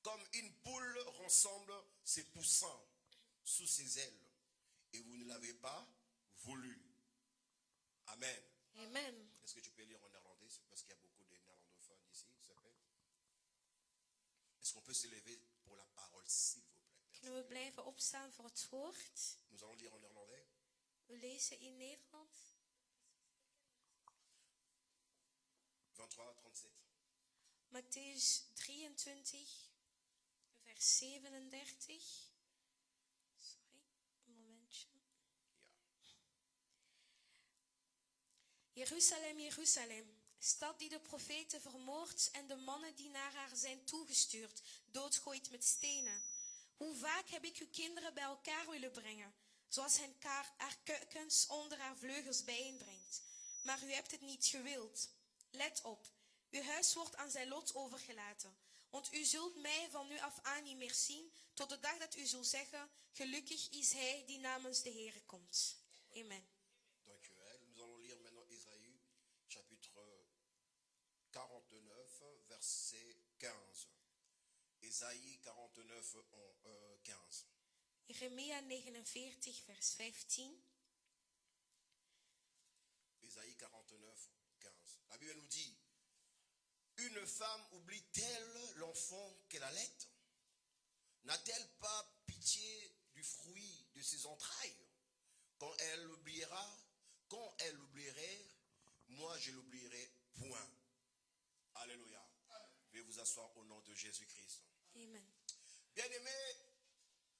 comme une poule rassemble ses poussins sous ses ailes, et vous ne l'avez pas voulu. Amen. Amen. Est-ce que tu peux lire en néerlandais? Parce qu'il y a beaucoup de néerlandophones ici, s'il te plaît. Est-ce qu'on peut se lever pour la parole, s'il vous plaît? Kunnen we blijven opstaan voor het woord? Nous allons lire en néerlandais. We lezen in Nederland. 23, 37. Matthäus 23, vers 37. Sorry, een momentje. Ja. Jeruzalem, Jeruzalem, stad die de profeten vermoordt en de mannen die naar haar zijn toegestuurd, doodgooit met stenen. Hoe vaak heb ik uw kinderen bij elkaar willen brengen, zoals haar kuikens onder haar vleugels bijeenbrengt. Maar u hebt het niet gewild. Let op, uw huis wordt aan zijn lot overgelaten. Want u zult mij van nu af aan niet meer zien, tot de dag dat u zult zeggen, gelukkig is hij die namens de Heere komt. Amen. Dankjewel. Nous allons lire maintenant Ésaïe, chapitre 49, verset 15. Ésaïe 49, 15. Jeremia 49, vers 15. Ésaïe 49, 15. La Bible nous dit, une femme oublie-t-elle l'enfant qu'elle allait? N'a-t-elle pas pitié du fruit de ses entrailles? Quand elle l'oublierait, moi je l'oublierai point. Alléluia. Veuillez vous asseoir au nom de Jésus-Christ. Amen. Bien-aimés,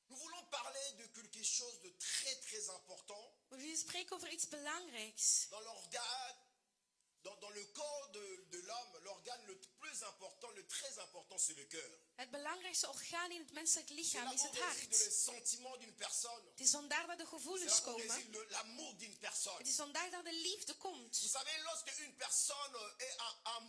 nous voulons parler de quelque chose de très très important We willen spreken over iets belangrijks. dans l'organe, dans le corps de l'homme. L'organe le plus important, le très important, c'est le cœur. Het belangrijkste orgaan in het menselijk C'est lichaam là is où het réside hart. le sentiment d'une personne. Het is vandaar dat de C'est gevoelens là où komen. réside l'amour d'une personne. Het is vandaar dat de liefde Vous komt. savez, lorsque une personne a un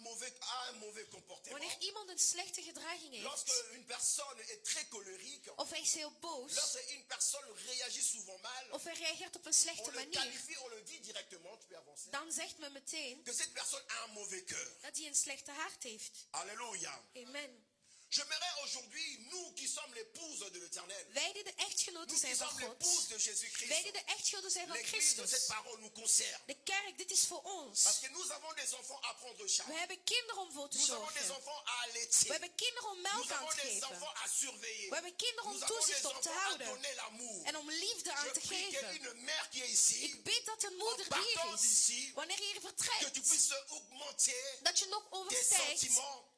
mauvais comportement, Wanneer iemand een slechte gedraging heeft, lorsque une personne est très colérique, of hij is heel boos, lorsque une personne réagit souvent mal, of hij reageert op een on slechte le manier, qualifie, on le dit directement, tu peux avancer, dan zegt men meteen que cette personne a un mauvais cœur. dat hij een slechte hart heeft. Alléluia. Amen. J'aimerais aujourd'hui, nous qui sommes l'épouse de l'Éternel, Wij die de echtgenoten nous qui zijn van sommes l'épouse God, de Jésus-Christ, wij die de echtgenoten zijn van l'église de cette Christus, parole nous concerne. de kerk, dit is voor ons. Parce que nous avons des enfants à prendre We charge. hebben kinderen om voor te Nous avons des zorgen. enfants à We allaiter. hebben kinderen om Nous melk aan avons te des geven. enfants à surveiller. We hebben kinderen om Nous avons des toezicht op te enfants à houden donner l'amour. en om liefde aan Je te prie geven. qu'une mère qui est ici, Ik bid dat een en moeder die partant hier is, d'ici, wanneer je hier que tu vertrekt, puisses augmenter dat je nog tes overstijgt sentiments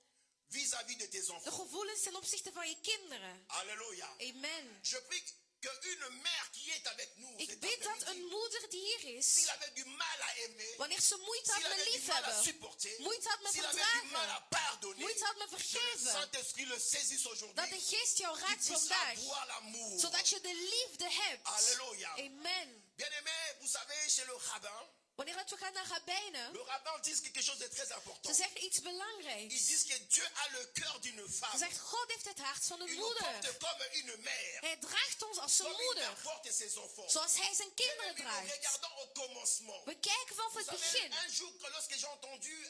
vis-à-vis de tes de enfants. gevoelens ten opzichte van je kinderen. Alléluia. Amen. Je prie qu'une mère qui est avec nous, Ik cet bid dat après-midi, een moeder die hier s'il is, avait du mal à aimer, wanneer ze moeite had s'il met avait du mal à liefhebben, supporter, moeite had met s'il avait du mal à verdragen, pardonner, moeite had met que le vergeven, Saint-Esprit le saisisse dat aujourd'hui, de geest jou qu'il raakt puisse vandaag, avoir l'amour. zodat je de liefde hebt. Alléluia. Amen. Bien-aimés, vous savez, chez le rabbin, Wanneer dat we gaan naar rabbijnen, le rabbin dit quelque chose de très important. ze zeggen iets Ils belangrijks. disent que Dieu a le cœur d'une Ze femme. zegt, God heeft het hart van een Il nous porte moeder. comme une mère. Hij draagt ons als zijn Comme une mère moeder, porte ses enfants. zoals hij zijn Bien kinderen aimés, nous draagt. regardons au commencement. We kijken vanaf Vous het savez, begin. un jour, lorsque j'ai entendu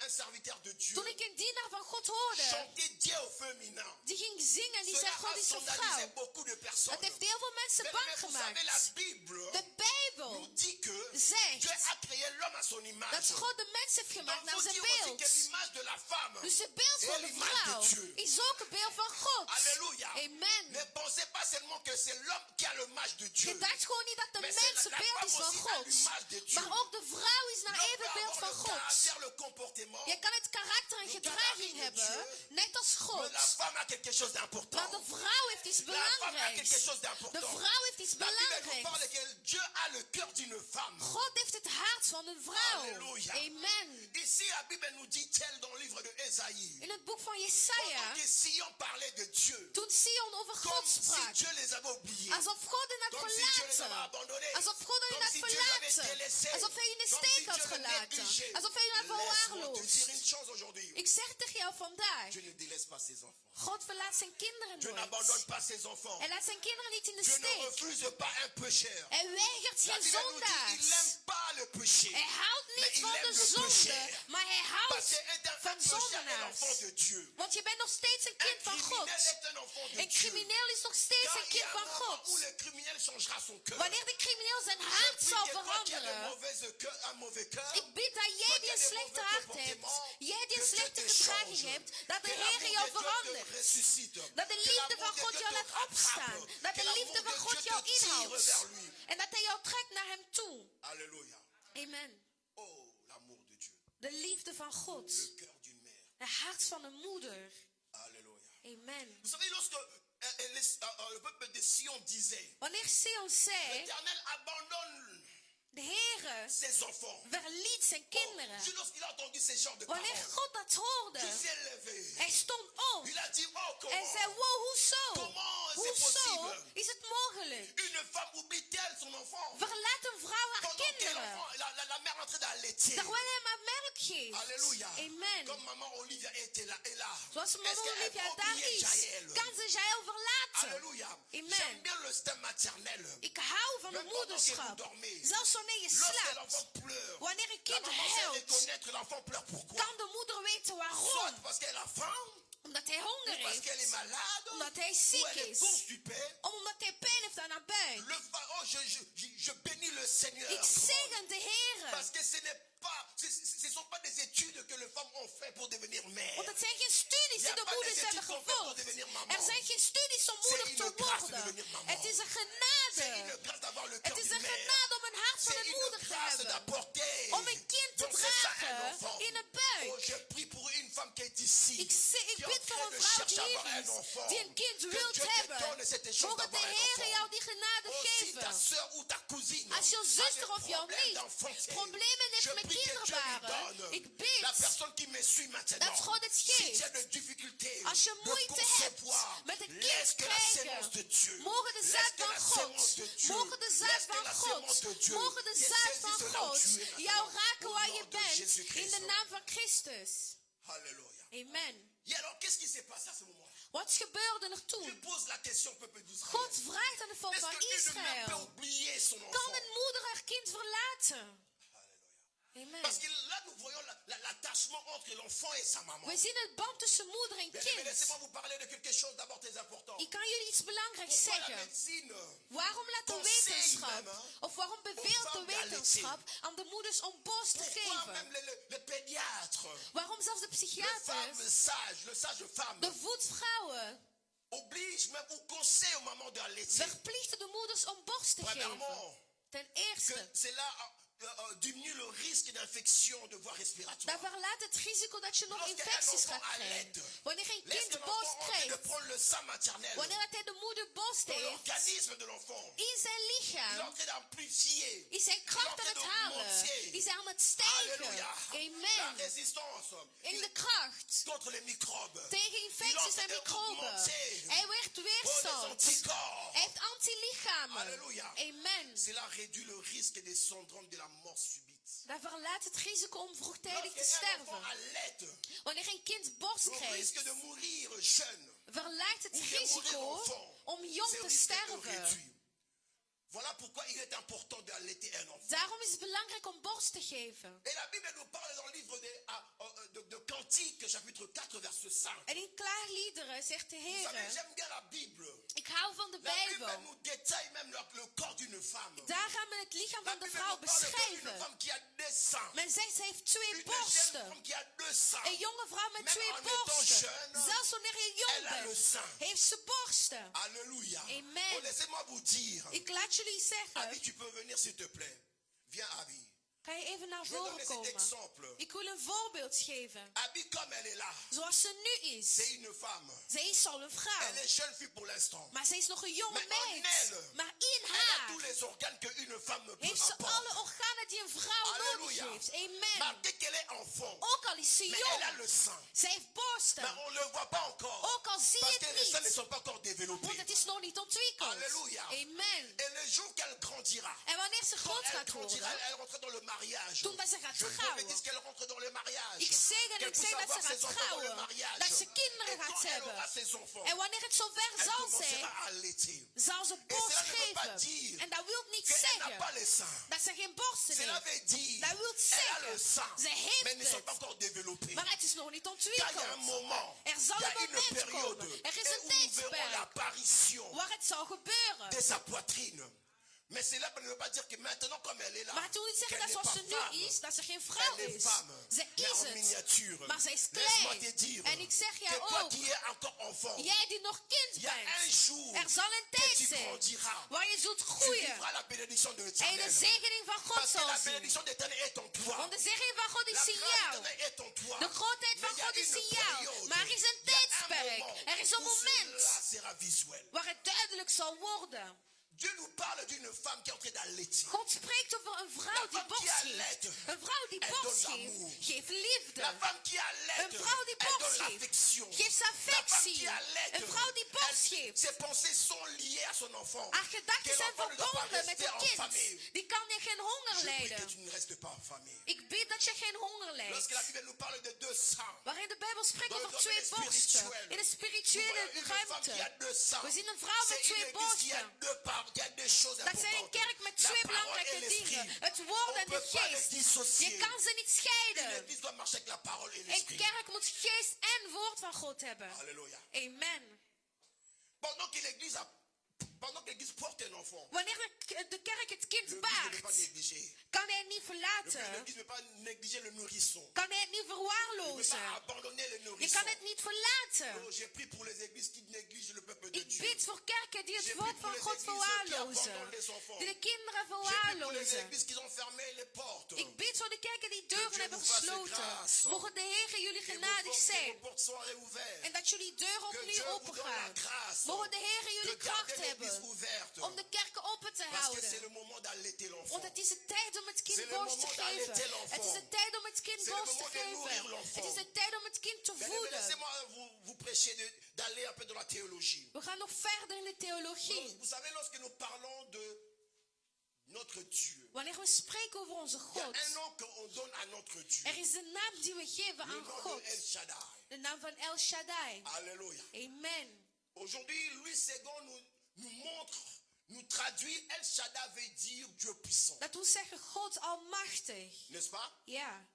un serviteur de Dieu Toen ik een dienaar van God hoorde, chanter Dieu au féminin, die ging zingen en die cela zei, God a is een scandalisé vrouw. beaucoup de personnes. Dat heeft heel veel mensen Bien bang aimés, vous savez, la gemaakt. Bible De nous Bijbel dit que zegt Dieu a créé l'homme à son image. dat God de mens heeft Donc, gemaakt naar faut zijn dire aussi que beeld. l'image de la femme Dus het beeld est van de l'image vrouw de Dieu. is ook een beeld van God. Alléluia. Amen. Ne pensez pas seulement que c'est l'homme qui a l'image de Dieu. Je dacht gewoon niet dat de Mais mens c'est het la beeld is femme van aussi à God. l'image de Dieu. Maar ook de vrouw is naar L'homme even peut beeld van avoir le God. caractère, le comportement, Je kan het karakter en Le gedraging gabarit de hebben, Dieu. net als mais God. la femme a quelque chose d'important. Maar de vrouw heeft iets La femme a quelque belangrijks. chose De d'important. vrouw heeft iets La Bible nous parle belangrijks. que Dieu a le cœur d'une femme. God heeft het hart van een vrouw. Alléluia. Amen. Ici, la Bible nous dit tel dans le livre de Ésaïe. In het boek van Pendant Jesaja, que Sion parlait de Dieu, toen Sion over comme God si sprak, Dieu les avait oubliés, alsof God hen had comme si Dieu les avait verlaten, abandonnés, alsof God hen comme had si Dieu l'avait verlaten, délaissé, alsof hij hun in de comme si steek had Dieu le gelaten, négligé. alsof hij hun had Laisse-moi te verwaarloosd. dire une chose aujourd'hui. Ik zeg tegen jou vandaag, Dieu ne délaisse pas ses enfants. God verlaat zijn kinderen Dieu n'abandonne nooit. pas ses enfants. Hij laat zijn kinderen niet in de Dieu ne steek. refuse pas un pécheur. Hij weigert La geen Bible nous dit il zondaars. n'aime pas le péché. Hij houdt Mais niet il van aime de le zonde, péché. maar hij Parce houdt qu'un van pécheur est zondenaars. l'enfant de Dieu. Want je bent nog steeds een kind Un van God. criminel est un enfant de Een Dieu. crimineel is nog steeds Quand een il y kind a un van moment où God. le criminel changera son cœur. Wanneer de crimineel zijn Je hart prie zal que toi qui as veranderen. un mauvais cœur, Ik bid dat jij toi qui die as een des slechte mauvais hart hebt, comportements, jij die que een Dieu slechte te gedraging change. hebt, dat de Que Heer l'amour jou de Dieu te verandert. ressuscite. Dat de Que liefde l'amour van de God Dieu jou te laat rattrape. opstaan. Dat Que de l'amour liefde de van God Dieu jou te tire inhoudt. vers lui. En dat hij jou trekt naar hem toe. Alléluia. Amen. Oh, l'amour de Dieu. De liefde van God. Le cœur d'une mère. Het hart van een moeder. Alléluia. Amen. Vous savez, lorsque le peuple de Sion disait, Wanneer Sion zei, l'Éternel abandonne de Heere ses enfants. verliet zijn kinderen. Dieu, lorsqu'il a entendu ces genres de Wanneer paroles, God dat hoorde, il s'est levé. hij stond op. Il a dit, oh, En zei, comment wow, hoezo? Comment c'est Hoezo possible? is het mogelijk? Une femme oublie-t-elle son enfant Verlaat een vrouw haar pendant que kinderen. la mère est en train d'allaiter? Terwijl hij maar melk geeft. Alléluia. Amen. Comme maman Olivia était là. Et là. Zoals Est-ce mama qu'elle Olivia peut daar oublier is, Jaël? kan ze Jaël verlaten. Alléluia. Amen. J'aime bien le stem maternel. Ik hou van Même de pendant que vous moederschap. dormez. Zelfs wanneer je Lorsque slaapt. l'enfant pleure, Wanneer een la kind maman sait huilt, reconnaître l'enfant pleure pourquoi. kan de moeder weten Soit waarom. parce qu'elle a faim, Omdat hij honger parce qu'elle est heeft. malade, Omdat hij ou ziek elle est is. constipée. Omdat hij pijn heeft aan haar buik. Oh, je bénis le Seigneur. Ik zegen de Heer. Parce que ce n'est pas, ce sont pas des études que les femmes ont fait pour devenir mère. Want het zijn geen studies die de moeders hebben gevolgd. Er zijn geen studies om moeder te worden. Het is een C'est genade. une grâce d'avoir le Het cœur is d'une een mère. genade om een hart van C'est een une moeder te grâce hebben. d'apporter. Om een kind te Donc c'est ça un dragen enfant. in een Oh, buik. je prie pour une femme qui est ici. Ik qui est en bid voor train een de vrouw chercher à avoir die un hier is, enfant. die een kind Que wilt Dieu te hebben. donne cette chance Mogen de d'avoir un Heer jou enfant. die genade Oh, si ta geven. soeur ou ta cousine Als jouw a zuster des of jouw problèmes nicht d'enfantier, problemen je heeft met prie que Dieu lui kinderbaren, donne. ik bid La personne qui me suit maintenant, dat God het si tu as geeft. de difficultés Als je de moeite hebt concevoir, met een laisse kind que la sémence de krijgen, Dieu, mogen de laisse zaad que van la God, sémence de Dieu, mogen de zaad laisse que van la sémence de God, Dieu mogen de te zaad van saisisse là où God tu es jou maintenant. raken Au waar nom je de bent, Jésus-Christ. in de naam van Christus. Alléluia. Amen. Et alors, qu'est-ce qui s'est passé à ce moment-là? Wat gebeurde er Dieu toen? pose la question au peuple d'Israël. God vraagt aan de volk Est-ce van qu'une mère peut Israël, oublier son kan enfant? een moeder haar kind verlaten? Alléluia. Parce Amen. que là, nous voyons l'attachement entre l'enfant et sa maman. We zien het band tussen moeder en Bien aimé, kind. laissez-moi vous parler de quelque chose d'abord très important. Ik kan jullie iets belangrijks Pourquoi la zeggen. médecine Waarom laat de conseille wetenschap, même, hein, of waarom beveelt de aux femmes wetenschap aan de moeders om borst te Pourquoi geven? même le pédiatre, Waarom zelfs de le femme psychiaters, sage, le sage femme, de voetvrouwen, oblige même ou conseille aux mamans d'allaiter. verplichten de moeders om borst te geven? Premièrement, Ten que eerste, cela diminue le risque d'infection de voie respiratoire. dat verlaat het risico dat je nog Lorsqu'un infecties enfant gaat krijgen. allaite, Wanneer een laisse kind que borst l'enfant en train de krijgt, prendre le sang maternel wanneer dat hij de moeder borst dans heeft, l'organisme de l'enfant. in zijn Il est en lichaam, train d'amplifier. is zijn kracht aan het halen, is hij aan het stijgen. Alléluia. La Amen. résistance In de kracht contre les microbes. tegen infecties en microben. Hij werkt Oh, les weerstand. anticorps. Hij heeft antilichamen. Alléluia. Amen. Cela réduit le risque des syndromes de la mort subite. Dat verlaat het risico om vroegtijdig te Lorsqu'un enfant sterven. allaite, Wanneer een kind borst le krijgt, risque de mourir jeune, verlaagt het ou de mourir risico enfant, om jong c'est te risque sterven. réduit. Voilà pourquoi il est important d'allaiter un enfant. Daarom is het belangrijk om borst te geven. Et la Bible nous parle dans le livre de Cantiques, chapitre 4, verset 5. En in Klaagliederen zegt de Vous savez, Heer, j'aime bien la Bible. ik hou van de La Bible Bijbel. nous détaille même le corps d'une femme. Daar gaan we het lichaam La van de Bible vrouw nous parle d'une beschrijven. femme qui a 2 seins. Men zegt ze heeft 2 Une jeune borsten. femme qui a 2 seins. Een jonge vrouw met Même 2 en étant borsten. jeune, Zelfs wanneer je elle jong a le bent, sein. heeft ze borsten. Alléluia. Amen. Oh, laissez-moi vous dire. Ik laat jullie Abby, zeggen, tu peux venir s'il te plaît. Viens, Abby. kan je even naar Je vais voren donner cet komen? exemple. Ik wil een voorbeeld geven. Abby, comme elle est là, Zoals ze nu is. c'est une femme. Zij is al een vrouw. Elle est jeune fille pour l'instant. Maar zij is nog een jonge Maar en meid. elle, Maar in Elle a haar tous les les organes qu'une femme peut Heeft ze apporter. alle organen die een vrouw nodig Alléluia. heeft. Amen. Malgré qu'elle est enfant, Ook al is ze mais elle a jong. le sein. Ze heeft Mais borsten. on ne le voit pas encore. Ook al zie Parce je que het les seins ne niet. sont pas encore développés. Want het is nog niet ontwikkeld. Alléluia. Amen. Et le jour qu'elle grandira, En wanneer ze quand groot elle gaat grandira, worden. elle rentre dans le mariage. Toen dat ze gaat Je trouwen. prophétise qu'elle rentre dans le mariage. Ik zeg en Qu'elle ik zeg puisse dat ze avoir ses gaat enfants dans le trouwen. mariage. Dat ze Et kinderen quand gaat elle aura hebben. ses enfants, En wanneer het zover elle zal commencera zijn, à allaiter. zal ze Et borst cela ne veut pas geven. dire En dat wil niet qu'elle n'a pas zeggen les seins. dat ze geen borsten Cela heeft. veut dire Dat wil elle a le zeggen, sein, ze mais heeft ne sont pas het. encore développés. Maar het is nog niet Car il y a un ontwikkeld. moment, Er zal il y a een une moment période komen. Er is et een où nous verrons tijdsperk l'apparition waar het zal gebeuren. de sa poitrine. Mais cela ne veut pas dire que maintenant, comme elle est là, Maar het wil niet zeggen qu'elle dat n'est zoals pas ze nu femme. is, dat ze geen vrouw Elle est is. femme, Ze mais is en het. miniature. Maar zij is Laisse-moi te klein. dire En ik zeg que jij toi ook, qui es encore enfant, jij die nog kind il y a un bent, jour er zal een que tijd tu zijn grandiras. waar je zult Tu groeien. vivras la bénédiction de En je l'Éternel. de zegening van God Parce que zal la zien. bénédiction d'Éternel est en toi. Want de zegening van God La is in grâce jou. d'Éternel est en toi. De grootheid Mais van il y a God is une in jou. période, Maar er is een il y a un tijdsperk. moment Er is een où cela moment sera visuel. waar het duidelijk zal worden. Dieu nous parle d'une femme qui est en train d'allaiter. God spreekt over een vrouw die borst geeft. Een vrouw die borst geeft, geeft liefde. La femme qui allait, Een vrouw die elle donne borst geeft, l'affection. geeft La femme affectie. qui allait, Een vrouw die borst geeft. ses pensées sont liées à son enfant. Haar gedachten Que zijn l'enfant ne doit pas verbonden met rester een en kind. famille. Die kan je geen honger Je prie que lijden. tu ne restes pas en famille. Ik bid dat je geen honger lijdt. Lorsque la Bible nous parle de deux sangs, Waarin de Bijbel spreekt dans le over twee domaine borsten. spirituel, In de nous spirituele voyons une femme qui a ruimte. deux sangs. We zien een vrouw met C'est twee une église qui a borsten. deux parts, il y a deux choses Dat zijn een importantes. kerk met La twee parole belangrijke et l'esprit. dingen. Het woord On en ne de peut pas les geest. dissocier. Je kan ze niet Une scheiden. église doit marcher avec la parole et Een l'esprit. kerk moet geest en woord van God hebben. Alléluia. Amen. Pendant que l'église porte un enfant, Wanneer de kerk het kind l'église ne peut pas baart, négliger. kan hij het niet verlaten. L'église ne peut pas négliger le nourrisson. Kan hij het niet Ne peut pas verwaarlozen. abandonner le Je nourrisson. kan het niet verlaten. Oh, j'ai pris pour les églises qui négligent le peuple de Ik Dieu. bid voor kerken die het Je volk prie pour van les God églises qui verwaarlozen. abandonnent les enfants. Die de kinderen J'ai pris pour les verwaarlozen. églises qui ont fermé les portes. Ik bid voor de kerken die deuren Dieu hebben vous fasse gesloten. grâce. Mogen de Heer jullie Que genadig vos zijn. portes soient réouvertes. En dat jullie deuren Que opnieuw Dieu vous open donne la gaan. grâce Mogen de Heer de jullie garder kracht l'église hebben ouverte. om de kerken open te Parce que c'est houden. le moment d'allaiter l'enfant. Want het is de tijd om het C'est kind le borst te moment d'allaiter geven. l'enfant. Het is de tijd om het kind C'est le borst te moment de nourrir geven. l'enfant. Het is de tijd om het kind te Bien-aimés, voeden. laissez-moi vous prêcher d'aller un peu dans la théologie. We gaan nog verder in de theologie. Vous savez, lorsque nous parlons de notre Dieu, Wanneer we spreken over onze il y a God, un nom qu'on donne à notre Dieu. er is de naam die we geven Le aan nom God. de El Shaddai. De naam van El Shaddai. Alléluia. Amen. Aujourd'hui, Louis II nous montre, nous traduit El Shaddai veut dire Dieu puissant. Dat wil zeggen God almachtig. N'est-ce pas? Ja.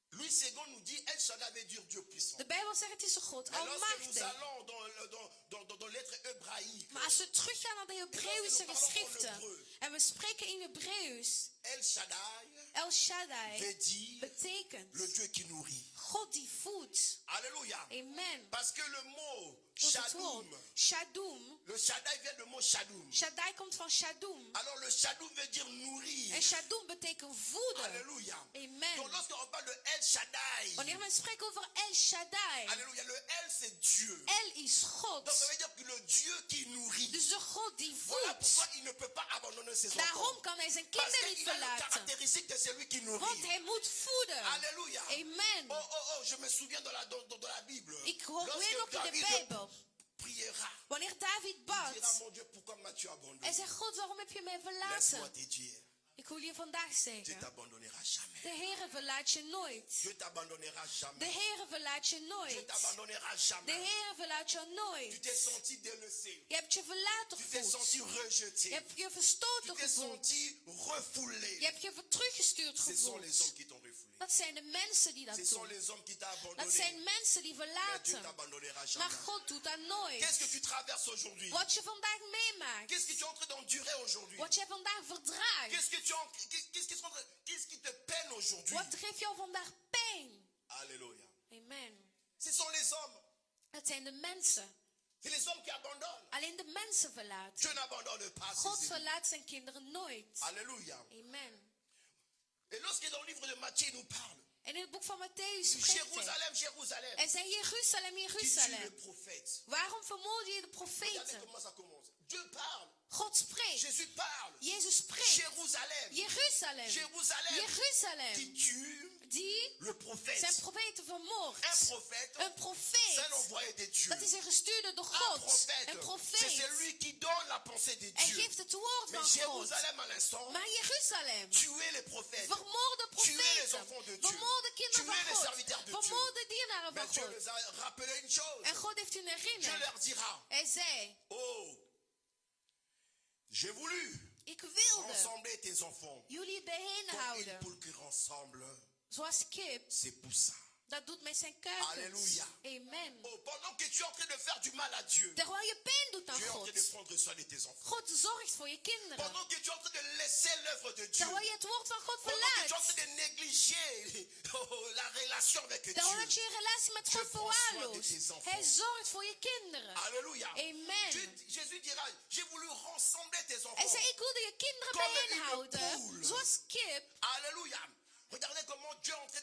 Louis II nous dit El Shaddai veut dire Dieu puissant. De Bijbel zegt het is een God Mais lorsque nous almachtig. allons dans l'être hébraïque, Maar als we teruggaan naar de Hebreeuwse geschriften en we spreken in Hebreeuws, El Shaddai El Shaddai veut dire betekent le Dieu qui nourrit. God die voedt. Alléluia. Amen. Parce que le mot Want het woord Shaddum, Shadum, le Shaddai vient du mot Shaddum. Shaddai komt van Shadum. Alors le Shaddum veut dire nourrir. En Shadum betekent voeden. Alléluia. Amen. Donc lorsqu'on parle de El Shaddai, Wanneer we spreken over El Shaddai, Alléluia, le El c'est Dieu. El is God. Donc ça veut dire que le Dieu qui nourrit. Dus de God die Voilà voedt. pourquoi il ne peut pas abandonner ses Daarom enfants. kan hij zijn Parce kinderen niet qu'il a le verlaten. caractéristique de celui qui Want nourrit. hij moet voeden. Alléluia. Amen. Oh, je me souviens dans la Bible. Ik weet nog Lorsque in de David Bijbel, priera, wanneer David il dira, bad, mon Dieu, pourquoi m'as-tu abandonné? hij zegt, God, waarom heb je mij Laisse-moi verlaten? te dire, Ik wil je vandaag Dieu zeggen, t'abandonnera jamais. de Heere verlaat je nooit. Dieu t'abandonnera De jamais. Heere verlaat je Dieu nooit. t'abandonnera De jamais. Heere verlaat je Tu nooit. t'es senti délaissé. Je hebt je verlaten Tu t'es senti gevoeld. rejeté. Je hebt je Tu verstoten t'es gevoeld. senti refoulé. Je hebt je teruggestuurd Ce sont les hommes gevoeld. qui t'ont refoulé. Dat zijn de mensen die dat Ce sont doen. les hommes qui t'ont Dat abandonné. zijn mensen die Mais Dieu verlaten. t'abandonnera Maar jamais. God doet dat Qu'est-ce nooit. que tu traverses aujourd'hui? Wat je vandaag meemaakt. Qu'est-ce que tu es en train d'endurer aujourd'hui? Wat jij vandaag verdraagt. Qu'est-ce qui te peine aujourd'hui? Wat geeft jou vandaag pijn? Alléluia. Amen. Ce sont les hommes. Het zijn de mensen. C'est les hommes qui abandonnent. Alleen de mensen verlaten. Dieu n'abandonne pas God ses ennemis. verlaat zijn kinderen nooit. Alléluia. Amen. Et lorsque dans le livre de Matthieu il nous parle, En in het boek van Matthäus spreekt hij. Jérusalem, Jérusalem, En zei Jeruzalem, qui tue le Jeruzalem. prophète. Waarom vermoord je de Regardez profeten? comment ça commence. Dieu parle. God spreekt. Jésus parle. Jezus spreekt. Jérusalem. Jeruzalem. Jérusalem. Jeruzalem. Qui tue Die le prophète. zijn profeten vermoord. Un prophète. Een profeet. C'est un envoyé de Dieu. Dat is een gestuurde door Un God. prophète. Een C'est profeet. celui qui donne la pensée de En Dieu. geeft het woord Mais van God. Jérusalem à l'instant, Maar Jeruzalem. tuer les prophètes. Vermoorde Tuer les profeten. enfants de Dieu. Vermoorde kinderen Tuer van les God. serviteurs de Dieu. Vermoorde dienaren van Mais Dieu God. les a rappelé une chose. En God heeft hun Dieu herinnerd. leur dira, Hij zei, oh, j'ai voulu ik wilde rassembler tes enfants jullie bijeen comme une houden. poule qui rassemble Zoals kip ses poussins. dat doet met zijn kuikens. Alléluia. Amen. Oh, pendant que tu es en train de faire du mal à Dieu, Terwijl je pijn doet aan tu es en train de God. prendre soin de tes enfants. God zorgt voor je kinderen. Pendant que tu es en train de laisser l'œuvre de Dieu, Terwijl je het woord van God pendant que tu es en verlaat. train de négliger la relation avec Dieu. Terwijl dat je een relatie met Je God prends soin de verwaarloost. tes enfants. Hij zorgt voor je kinderen. Alléluia. Amen. Jésus dira, j'ai voulu rassembler tes Hij enfants. zei, ik wilde je kinderen Comme une bijeenhouden. poule. Zoals kip. Alléluia. Regardez comment Dieu est en train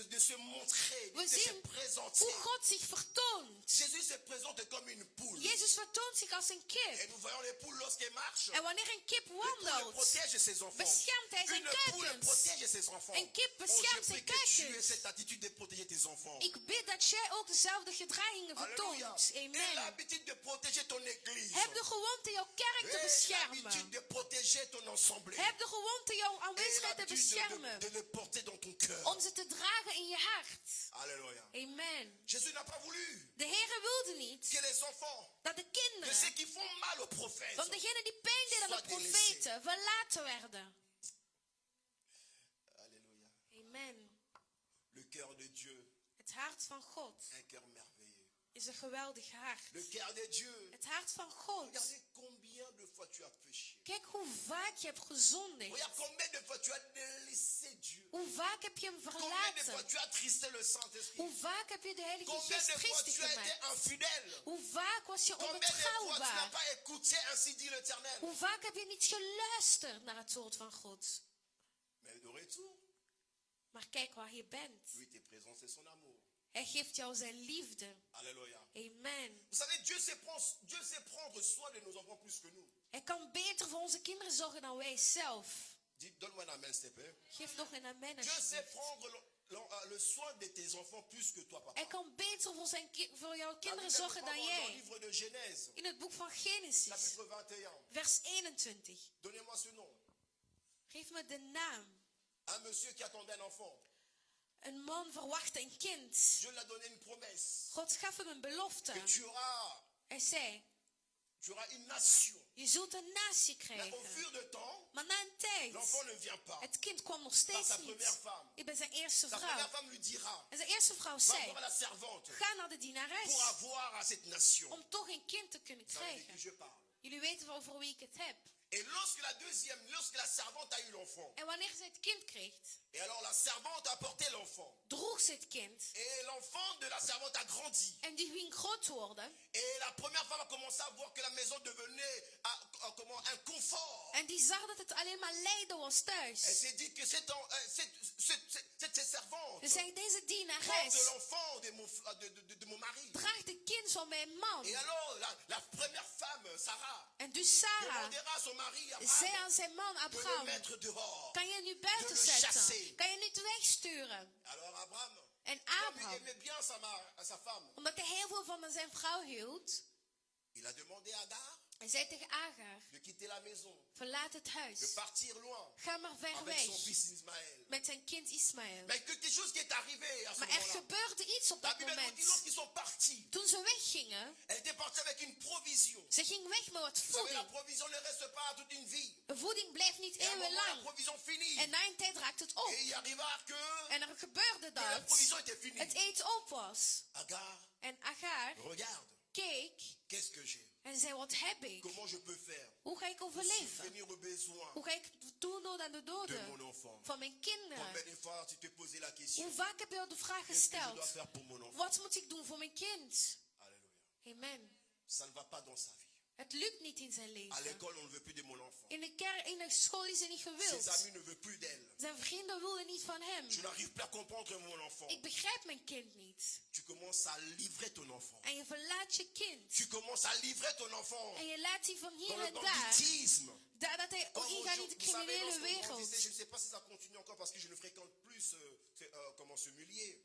de se montrer, We de se zien présenter. hoe God zich vertoont. Jésus se présente comme une poule. Jezus vertoont zich als een Et kip. nous voyons les poules lorsqu'elles marchent. En wanneer een kip Une poule wandelt, protège ses enfants. beschermt hij zijn Une poule kuikens. protège ses enfants. Een kip Oh, beschermt je zijn prie que tu aies kuikens. cette attitude de protéger tes enfants. Ik bid dat jij ook dezelfde gedragingen Alléluia. vertoont. Et Amen. l'habitude de protéger ton église. Heb de gewoonte jouw kerk te Et l'habitude beschermen. de protéger ton assemblée. Heb de gewoonte jouw Et aanwezigheid te l'habitude beschermen. de le porter dans ton cœur. Om ze te dragen in je hart. Alléluia. Amen. Jésus n'a pas voulu De Heere wilde niet que les enfants, dat de que ceux kinderen qui font mal aux prophètes, van degenen die pijn deden aan de profeten verlaten werden. Alléluia. Amen. Le cœur de Dieu, Het hart van God un cœur merveilleux. is een geweldig hart. Le cœur de Dieu. Het hart van God. Regardez combien de fois tu as péché. Kijk hoe vaak je hebt gezondigd. Regarde combien de fois tu as délaissé Dieu. Hoe vaak heb je hem Combien de fois verlaten. tu as tristé le Saint-Esprit. Hoe vaak heb je de Heilige Combien Geest de fois triestig tu as été gemaakt. infidèle. Hoe vaak was je Combien de fois tu n'as onbetrouwbaar. pas écouté ainsi dit l'Éternel. Hoe vaak heb je niet geluisterd naar het woord van God. Mais de retour, Maar kijk waar je bent. lui te présente c'est son amour. Hij geeft jou zijn liefde. Alléluia. Amen. Vous savez, Dieu sait prendre soin de nos enfants plus que nous. Hij kan beter voor onze kinderen zorgen dan wij zelf. Dis, donne-moi un amen, s'il te plaît. Geef nog een amen Dieu sait alsjeblieft. prendre le soin de tes enfants plus que toi, papa. Hij kan beter voor jouw La kinderen Bible zorgen nous dan parle dans le jij. livre de Genèse, In het boek van Genesis, chapitre 21. vers 21. Donnez-moi ce nom. Geef me de naam. Un monsieur qui attendait un enfant. Een man verwachtte een kind. Dieu lui a donné une promesse. God gaf hem een belofte. Que tu Hij zei, auras une nation. je zult een natie Mais au krijgen. fur de temps, Maar na een tijd, l'enfant ne vient pas. het kind kwam nog Par steeds sa première niet. femme. Ik ben zijn eerste Sa première vrouw. femme lui dira, En zijn eerste vrouw va zei, voir la servante ga naar de pour dienares avoir à cette nation. om toch een kind te kunnen Vous savez de qui krijgen. je parle. Jullie weten wel over wie ik het heb. Et lorsque la servante a eu l'enfant, En wanneer ze het kind kreeg, et alors la servante a porté l'enfant, droeg ze het kind. et l'enfant de la servante a grandi. En die ging groot worden. Et la première femme a commencé à voir que la maison devenait un confort. En die zag dat het alleen maar lijden was Elle thuis. s'est dit que cette servante Ze zei, deze porte dienares l'enfant de mon mari. draagt het kind van mijn man. Et alors la première femme, Sarah, En dus Sarah demandera à son mari zei Abraham aan zijn man de le Abraham, mettre dehors. kan je nu buiten de le chasser. zetten? Kan je niet wegsturen? Alors Abraham, En comme il Abraham, aimait bien sa femme, omdat hij heel veel van zijn vrouw hield, il a demandé à Agar hij zei tegen Agar, de quitter la maison, verlaat het de huis. partir loin Ga maar ver avec weg son fils Ismaël. met zijn kind Ismaël. Mais quelque chose qui est arrivé à ce Maar er moment-là. gebeurde iets op La dat Bible nous dit moment. lorsqu'ils sont partis, Toen ze weggingen, elle était partie avec une provision. ze ging weg met wat Vous savez, la voeding. provision ne reste pas toute une vie. Voeding blijft niet Et à un moment, la eeuwenlang. provision finit. En na een tijd raakt het op. Et il arriva que En er gebeurde la dat provision était finie. het eten op was. Agar, En Agar regarde, keek qu'est-ce que j'ai? en zei, wat heb ik? Comment je peux faire Hoe ga ik pour overleven? subvenir aux besoins Hoe ga ik toedoen aan de de mon doden enfant? van mijn kinderen? Combien de fois tu t'es posé la question? Hoe vaak heb je al de vraag Qu'est-ce que je dois gesteld? faire pour mon enfant? Wat moet ik doen voor mijn kind? Alléluia. Amen. Ça ne va pas dans sa vie. Het lukt niet in zijn À leven. l'école, on ne veut plus de mon enfant. In de school is hij niet Ses gewild. amis ne veulent plus d'elle. Zijn vrienden wilden niet van hem. Je n'arrive plus à comprendre mon enfant. Ik begrijp mijn kind niet. Tu commences à livrer ton enfant. En je verlaat je kind. Tu commences à livrer ton enfant En je laat hij van hier dans le en daar. banditisme. Dat hij ingaat in de Vous savez, criminele lorsqu'on grandissait, wereld. je ne sais pas si ça continue encore parce que je ne fréquente plus ce milieu.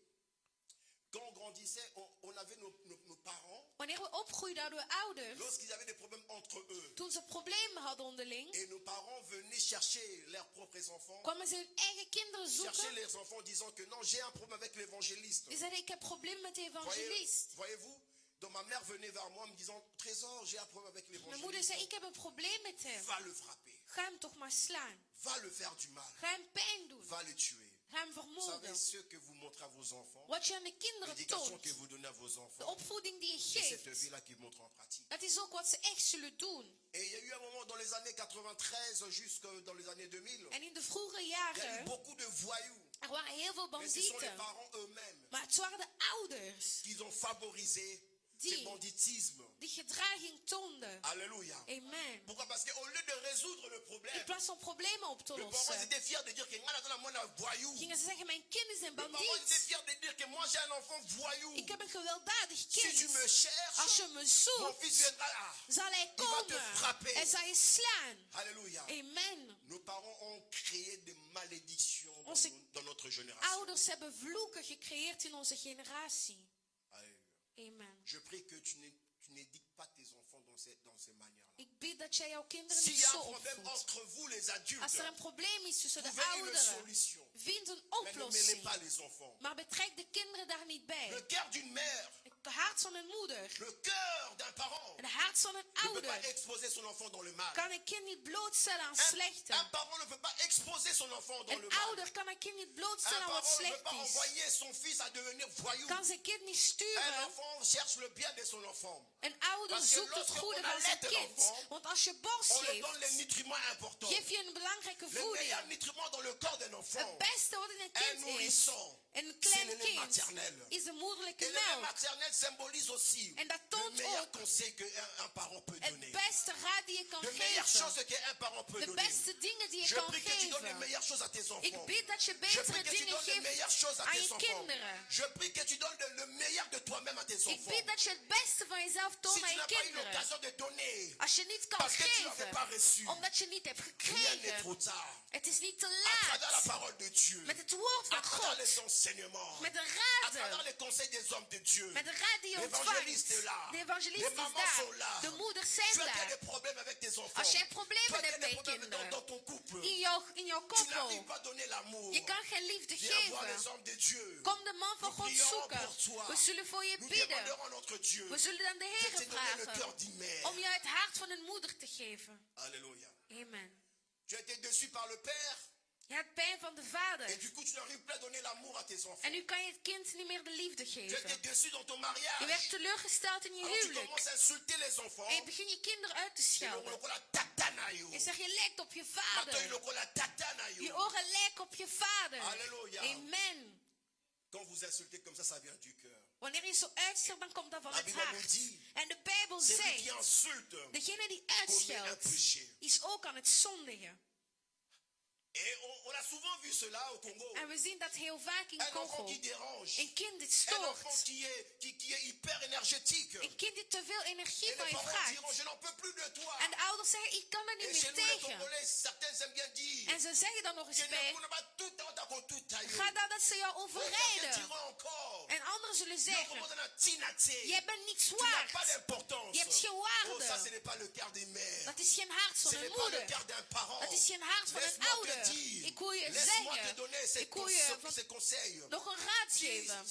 Quand on grandissait, on avait nos parents, Wanneer we opgroeiden hadden we ouders. lorsqu'ils avaient des problèmes entre eux, Toen ze problemen hadden onderling, et nos parents venaient chercher leurs propres enfants, kwamen ze hun eigen kinderen chercher zoeken. les enfants en disant que non, j'ai un problème avec l'évangéliste. Die zeiden, ik heb problemen met de evangelist. Voyez-vous, donc ma mère venait vers moi en me disant, Trésor, j'ai un problème avec Mijn moeder l'évangéliste. zei, ik heb een probleem met hem. Va le frapper, Ga hem toch maar slaan. va le faire du mal, Ga hem pijn doen. va le tuer. Ga hem Vous savez, vermoorden. ce que vous montrez à vos enfants, Wat je aan de kinderen l'éducation toont, que vous donnez à vos de enfants, opvoeding die je c'est cette geeft, vie-là qu'ils montrent en pratique. dat is ook wat ze echt zullen doen. Et il y a eu un moment dans les années 93 jusque dans les années 2000, En in de vroege il y a eu jaren, beaucoup de voyous. er waren heel veel Mais ce sont les bandieten. parents eux-mêmes Maar het waren de ouders qui ont favorisé Die- ce banditisme. die gedraging toonden. Alléluia. Amen. Pourquoi? Parce qu'au lieu de résoudre le problème, In plaats van problemen op te les parents lossen, étaient fiers de dire que moi, j'ai un voyou. gingen ze zeggen, mijn kind is een Les parents bandiet. étaient fiers de dire que moi, j'ai un enfant voyou. Ik heb een gewelddadig Si tu kind. me Als cherches, je me mon zoekt, fils viendra là. zal hij Il va te komen frapper. en zal je slaan. Alléluia. Amen. Nos parents ont créé des malédictions Onze dans notre génération. ouders hebben vloeken gecreëerd in onze generatie. Alléluia. Amen. Je prie que tu n'éduques pas tes enfants dans ces manières-là. Ik bid dat jij jouw kinderen S'il niet y a zo un problème opvoedt. entre vous, les adultes, Als er een probleem is tussen de trouvez une ouderen, solution. vind een Mais ne mêlez oplossing. pas les enfants. Maar betrek de kinderen daar niet Le bij. cœur d'une mère, Het hart van een moeder le cœur d'un parent en het hart van een ne peut pas ouder exposer son enfant dans le mal. kan een kind niet blootstellen aan Un slechte. parent ne peut pas exposer son enfant dans le Een mal. ouder kan een kind niet Un blootstellen aan wat parent ne peut slecht pas is. envoyer son fils à devenir voyou. Kan zijn kind niet Un sturen. enfant cherche le bien de son enfant. Een ouder Parce que zoekt het lorsque goede on van zijn allait kind. l'enfant, Want als je borst On lui donne les geeft, nutriments importants. geef je een belangrijke Le meilleur voeding. nutriment dans le corps d'un enfant, Het beste wat in een un kind is, nourrisson, een c'est le klein lait kind, maternel. is de moederlijke Et le lait melk. maternel symbolise aussi En dat le toont meilleur ook conseil qu'un parent peut het donner. beste raad die je kan De meilleures geven. choses qu'un parent peut De donner. beste dingen die je Je kan prie que tu donnes les geven. meilleures choses à tes enfants. Ik bid dat je Je betere prie que tu dingen donnes les meilleures geeft choses à aan tes je enfants. kinderen. Je prie que tu donnes le meilleur de toi-même à tes Ik enfants. bid dat je het beste van jezelf Si toont tu aan je n'as pas eu kinderen. l'occasion de donner, Als je niet kan parce que tu n'avais pas geven, reçu, omdat je niet hebt rien n'est gekregen. trop tard. Het is niet te À travers la laat. parole de Dieu, Met het woord à van travers les God. enseignements, Met de à travers raden. les conseils des hommes de Dieu. Met de raad die je L'évangéliste est ontvangt. là. De evangelist Les is mamans sont là. daar. De moeders Tu zijn as daar. des problèmes avec tes enfants. Als jij Tu problemen as hebt des met je problèmes dans kinderen, ton couple. in jouw Tu n'arrives koppel, pas à donner l'amour. je kan geen liefde Viens voir les geven. hommes de Dieu. Kom de man van Nous God prierons zoeken. pour toi. We zullen voor je Nous bidden. demanderons à notre Dieu We zullen dan de de Heer te donner le cœur vragen d'une mère. om je het hart van een moeder te geven. Alléluia. Amen. Tu as été déçu par le Père Je hebt pijn van de et vader. du coup tu n'arrives plus à donner l'amour à tes enfants. En nu kan je het kind niet meer de liefde Tu as été geven. déçu dans ton Je mariage. werd teleurgesteld in je Alors tu huwelijk. commences à insulter les enfants. En je begint je kinderen uit te Et le schelden. lokola tata na yo. Je zegt je lijkt op je Maintenant, il vader. lokola tata na Je yo. ogen lijken op je vader. Alléluia. Amen. Quand vous insultez comme ça vient du cœur. Wanneer je zo uitscheldt, dan komt dat van La het Bible nous hart. dit, En de Bijbel celui qui zegt, insulte degene die commet un uitscheldt, péché. is ook aan het zondigen. Et on a souvent vu cela au Congo. En we zien dat heel vaak in Un enfant Congo. qui dérange. Een kind dit Un enfant stoort. qui est hyper énergétique. Een kind die te veel energie Et van les je parents diront, vraagt. je n'en peux plus de toi. En de ouders zeggen, ik kan er Et niet chez meer nous les tegen. Congolais, certains aiment bien dire, En ze zeggen dan nog eens que bij, nous n'avons pas tout le temps d'accord, tout taillé. ga dan dat ze jou Certains overrijden. diront encore, En anderen zullen nous zeggen, avons un tinaté. jij bent niet Tu n'as pas waard. d'importance. Je hebt geen Oh, ça, ce waarde. n'est pas le cœur des mères. Dat is geen hart van Ce een n'est pas le moeder. cœur d'un parent. Dat is geen hart van een Laisse-moi te ouder. dire. Ik wil je Laisse-moi te zeggen, donner ces ik wil je ces conseils. nog een raad Si geven.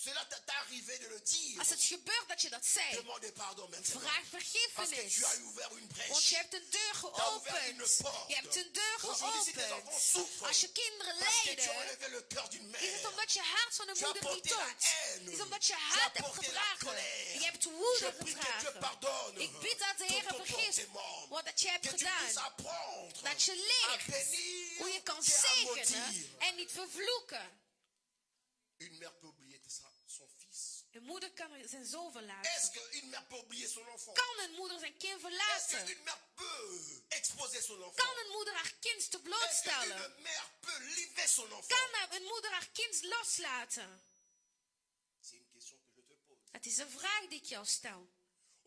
cela t'est arrivé de le dire, Als het gebeurt dat je dat zei, demande pardon maintenant. vraag Parce que vergiffenis. tu as ouvert une Want je brèche. hebt een deur Tu as ouvert une geopend. porte. Je hebt een deur Aujourd'hui, si tes enfants geopend. souffrent, Als je kinderen parce que tu as lijden, enlevé le cœur d'une is het mère, omdat je hart van een tu as moeder niet porté la toont. haine, Is omdat je tu as haat hebt porté la gedragen. colère. Je hebt Je woede prie que Dieu gedragen. pardonne Ik bid dat de ton Heer vergeeft comportement. wat dat je hebt Que tu puisses gedaan. apprendre Dat je à leert bénir hoe je kan et à zegenen maudire. en niet vervloeken. Une mère peut oublier son fils. Een moeder kan zijn zoon verlaten. Est-ce qu'une mère peut oublier son enfant? Kan een moeder zijn kind Est-ce verlaten? qu'une mère peut exposer son enfant? Kan een moeder haar kind te Est-ce blootstellen? qu'une mère peut livrer son enfant? Kan een moeder haar kind loslaten? C'est une question que je te pose. Het is een vraag die ik jou stel.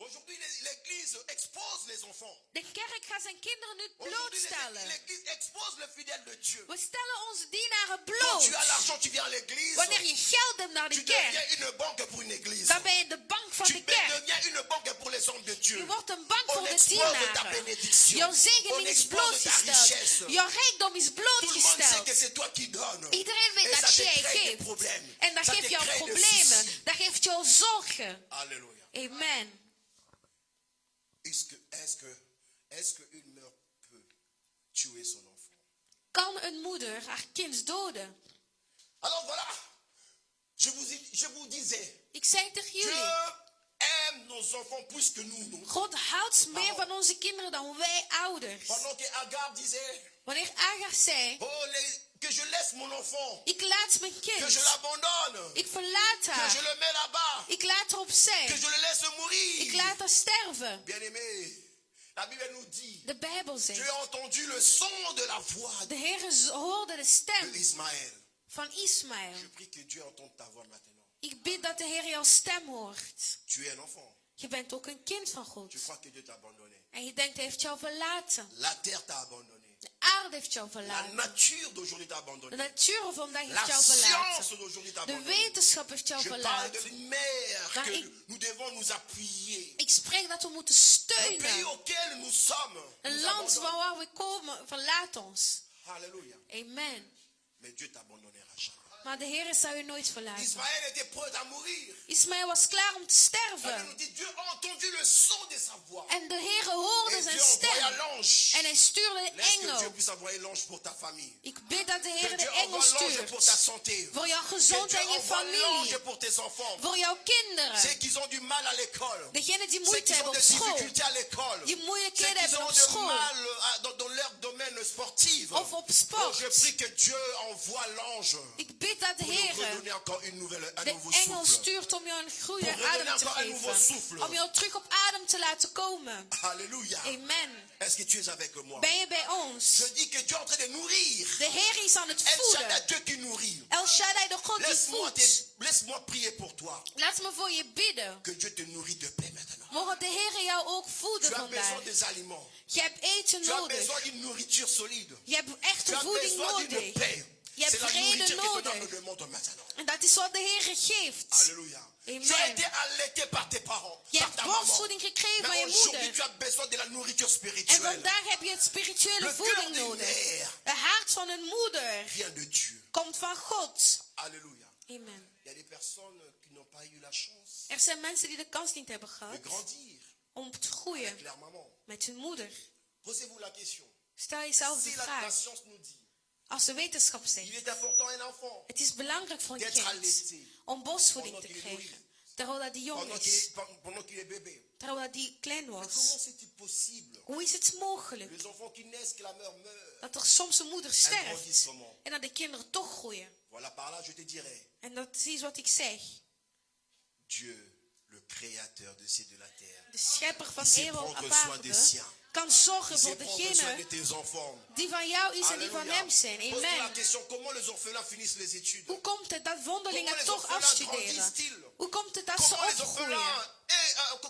Aujourd'hui, l'Église expose les enfants. De kerk gaat zijn kinderen nu Aujourd'hui, blootstellen. l'Église expose le fidèle de Dieu. We stellen onze dienaren Quand bloot. tu as l'argent, tu viens à l'église. Wanneer je geld hebt naar de Tu kerk, deviens une banque pour une église. dan ben je de bank van Tu de kerk. deviens une banque pour les hommes de Dieu. Je wordt een bank On voor de expose ta dienaren. bénédiction. Jouw On zegening is expose ta richesse. blootgesteld. Jouw rijkdom is Tout le monde sait que blootgesteld. c'est toi qui donnes. Iedereen weet Et dat ça te jij crée des geeft. problèmes. En dat Ça geeft te jou crée des problemen. soucis. Dat geeft jou zorgen. Alléluia. Amen. Est-ce qu'une mère peut tuer son enfant? Kan een moeder haar kind doden? Alors voilà. Je vous disais. Ik zei tegen Dieu jullie. aime nos enfants plus que nous. God houdt meer van onze kinderen dan wij ouders. Pendant que Agar disait, Wanneer Agar zei, que je laisse mon enfant, ik laat mijn que je kind. l'abandonne, Ik verlaat que je haar. le mets là-bas, Ik laat haar que opzij. je le laisse mourir. Ik laat haar sterven. Bien-aimé, la Bible nous dit, De Bijbel tu zegt. as entendu le son de la voix De Heer hoorde de stem d'Ismaël. van Ismaël. Je prie que Dieu entende ta voix maintenant. Ik bid dat de Heer jouw stem hoort. Tu es un enfant. Je bent ook een kind van God. Tu crois que Dieu t'a abandonné. En je denkt, hij heeft jou verlaten. La terre t'a abandonné. De aarde heeft jou La verlaten. nature d'aujourd'hui t'a De abandonné. natuur van vandaag heeft La jou science verlaten. d'aujourd'hui t'a De abandonné. wetenschap heeft jou Je parle de verlaten. une mère Maar que ik- nous devons nous appuyer. Ik spreek dat we moeten Le pays steunen. auquel nous sommes. Een nous land abandonne. van waar we komen verlaat ons. Alléluia. Amen. Mais Dieu t'abandonnera jamais. Maar de Heer zou je nooit verlaten. Ismaël était prêt à mourir. Ismaël was klaar om te La Bible nous sterven. dit Dieu a entendu le son de sa voix. En de Heer hoorde Et zijn Dieu envoya stem. l'ange. En hij stuurde een Laisse que Dieu engel. puisse envoyer l'ange pour ta famille. Ik bid dat de Que Heer de Dieu engel envoie l'ange pour ta stuurt. santé. Voor jouw Que Dieu gezondheid en je envoie l'ange familie. pour tes enfants. Voor jouw Ceux kinderen. qui ont du mal à l'école. Degenen die Ceux moeite qui ont hebben op des school. difficultés à l'école. Die Ceux moeilijkheden qui hebben ont op de school. mal dans leur domaine sportif. Of op Oh, sport. je prie que Dieu envoie l'ange Ik bid dat de pour nous Heer redonner encore un de nouveau engel souffle. stuurt om jou een goede Pour redonner adem te encore un nouveau geven. souffle. Om jou terug op adem te laten komen. Alléluia. Amen. Est-ce que tu es avec moi? Ben je bij ons? Je dis que Dieu est en train de nourrir. De Heer is aan het El Shaddai, voeden. Dieu qui nourrit. El Shaddai, de God die voedt. Laisse-moi prier pour toi. Laat me voor je bidden. Que Dieu te nourrit de paix maintenant. Mogen de Heer jou ook voeden Tu as besoin vandaag. des aliments. Je hebt eten Tu as nodig. besoin d'une nourriture solide. Je hebt Tu echte as voeding besoin d'une nodig. paix. Je hebt C'est la vrede nourriture que ton âme nodig. demande maintenant. En dat is wat de Heer geeft. Alléluia. Amen. Tu as été allaité par tes parents, Je par hebt ta maman. borstvoeding gekregen van Mais je aujourd'hui, moeder. tu as besoin de la nourriture En spirituelle. vandaag heb je het spirituele Le cœur voeding d'une nodig. mère Het hart van een moeder vient de Dieu. komt van God. Alléluia. Amen. Il y a des personnes qui n'ont pas eu la chance Er zijn mensen die de kans niet hebben de gehad grandir om te groeien avec leur maman. met hun moeder. Posez-vous la question. Stel jezelf de Si la vraag. science nous dit, Als de wetenschap il zegt, est important à un enfant het is belangrijk voor een d'être kind allaité om borstvoeding te pendant qu'il est krijgen. Terwijl dat die jong pendant is. pendant qu'il est bébé. Terwijl dat die klein Mais was. comment c'est-il possible? Hoe is het mogelijk Les enfants qui naissent, que la mère meurt, dat er soms een moeder elles grandissent sterft comment? en dat de kinderen toch groeien? Voilà, par là, je te dirais, En dat is iets wat ik zeg. Dieu, le créateur de ces de la terre, De schepper van il sait hemel en prendre soin des aarde siens. kan Il zorgen sait voor prendre soin de degenen tes enfants. die van jou is en die van Alléluia. hem zijn. Pose-toi la Amen. question, comment les orphelins finissent les études? Hoe komt het dat vondelingen Comment les toch orphelins afstuderen? grandissent-ils? Hoe komt het dat ze Comment les opgroeien? orphelins,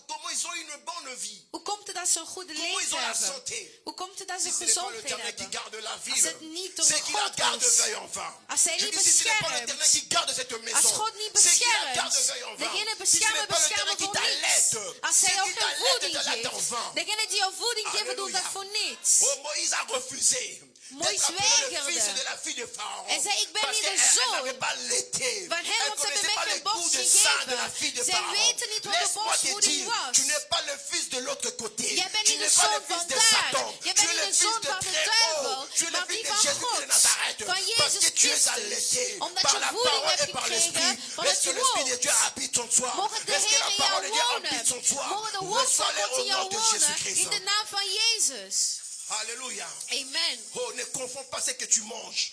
comment ils ont une bonne vie? Hoe komt het dat ze een goede Comment ils leven ont la hebben? santé? Hoe komt het dat ze Si ce n'est pas gezondheid l'Éternel qui hebben? garde la Als ville, het niet door c'est qui la God garde is. veille enfin. Als hij Je niet dis, si ce n'est pas beschermt. l'Éternel qui garde cette Als maison, God niet c'est qui la garde beschermt. veille en vain. Degene Si ce n'est beschermen, pas l'Éternel beschermen qui voor t'allaite, niets. Als c'est hij jou qui geen t'allaite voeding te l'aide en geeft. vain. Degene die jou voeding geven, doet dat Alléluia. voor niets. Oh, Moïse a refusé Moïse d'être appelé le weigerde. fils de la fille de Pharaon. Hij zei, ik ben Parce niet de qu'elle zoon n'avait pas l'été. van hem, Elle want ze hebben connaissait pas mij les geen goûts de borst sang de la gegeven. fille de Zij Pharaon. weten niet wat de Laisse-moi te borstvoeding dire, was. tu n'es pas le fils de l'autre côté. Jij bent Tu niet de n'es pas le zoon fils van de daar. Satan. Jij Tu bent es niet le de fils zoon de van de très duivel, haut. Tu es le maar fils die de van Jésus-Christ de God, Nazareth. van Parce Jezus que tu es Christus. allaité Omdat par je la voeding parole hebt et par gekregen l'esprit. van Est-ce het que l'Esprit de woord. Dieu habite en toi? Mogen de Est-ce que Heer la in parole de jou Dieu wonen. habite en toi? Mogen de woord van Reçois-les God au in nom jou de wonen. Jésus-Christ. In de naam van Jezus. Alléluia. Amen. Oh, ne confonds pas ce que tu manges.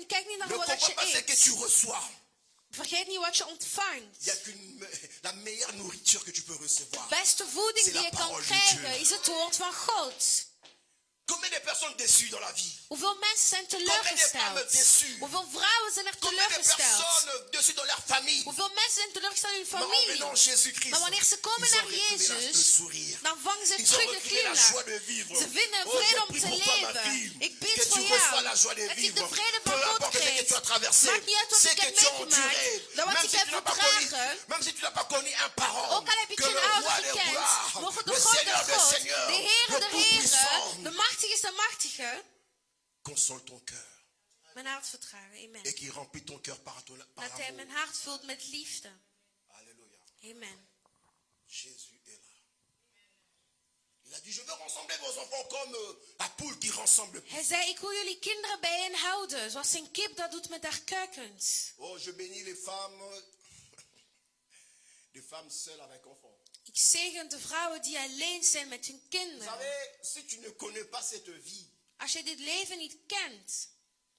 Kijk niet naar Ne wat confonds je pas ce que eet. tu reçois. Vergeet niet wat je ontvangt. Il y a qu'une la meilleure nourriture que tu peux recevoir. De beste voeding die je kan krijgen is het woord van God. Combien de personnes déçues dans la vie? Hoeveel mensen zijn Combien de femmes teleurgesteld? déçues? Hoeveel vrouwen zijn er Combien de teleurgesteld? personnes déçues dans leur famille? Hoeveel mensen zijn teleurgesteld in hun Mais en familie? venant Jésus-Christ, Maar wanneer ze komen ils ont naar retrouvé le Jezus, sourire. dan vangen ze Ils ont terug de retrouvé la glimlach. joie de vivre. Ze vinden Oh, vrede je om prie te pour toi, ma leven. fille, Ik bid que voor tu reçois la jou joie de dat je de vivre. vrede Peu van God importe ce que krijgt. tu as traversé, Maakt niet uit wat ce ik que heb tu as meegemaakt, enduré, dan wat même ik si heb tu n'as pas connu, verdragen. même si tu n'as pas connu un parent, Ook al heb je que geen le ouder roi des gekend, rois, mogen de le God de Seigneur des God, seigneurs, de Heere le de tout-puissant, Heren, de machtige is de machtige, console ton cœur mijn hart vertragen. Amen. et qui remplit ton cœur par Dat hij amour. mijn hart vult met liefde. Alléluia. Amen. Jésus est là. Il a dit, je veux rassembler vos enfants comme la poule qui rassemble. Hij zei, ik wil jullie kinderen bijeenhouden, zoals een kip dat doet met haar kuikens. Oh, je bénis les femmes seules avec enfants. Ik zegen de vrouwen die alleen zijn met hun Vous kinderen. savez, si tu ne connais pas cette vie, Als je dit leven niet kent,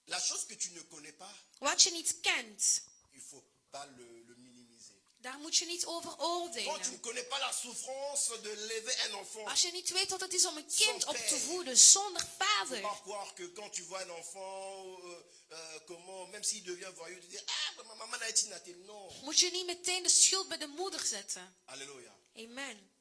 la chose que tu ne connais pas, wat je niet kent, il ne faut pas le minimiser. daar moet je niet over Quand tu ne oordelen. connais pas la souffrance de lever un enfant, Als je niet weet wat het is om een kind op te voeden zonder il ne faut vader. pas croire que quand tu vois un enfant, comment, même s'il devient voyou, tu dis, ah, ma maman n'a été natée. Non. Moet je niet meteen de schuld bij de moeder zetten. Alléluia. Amen.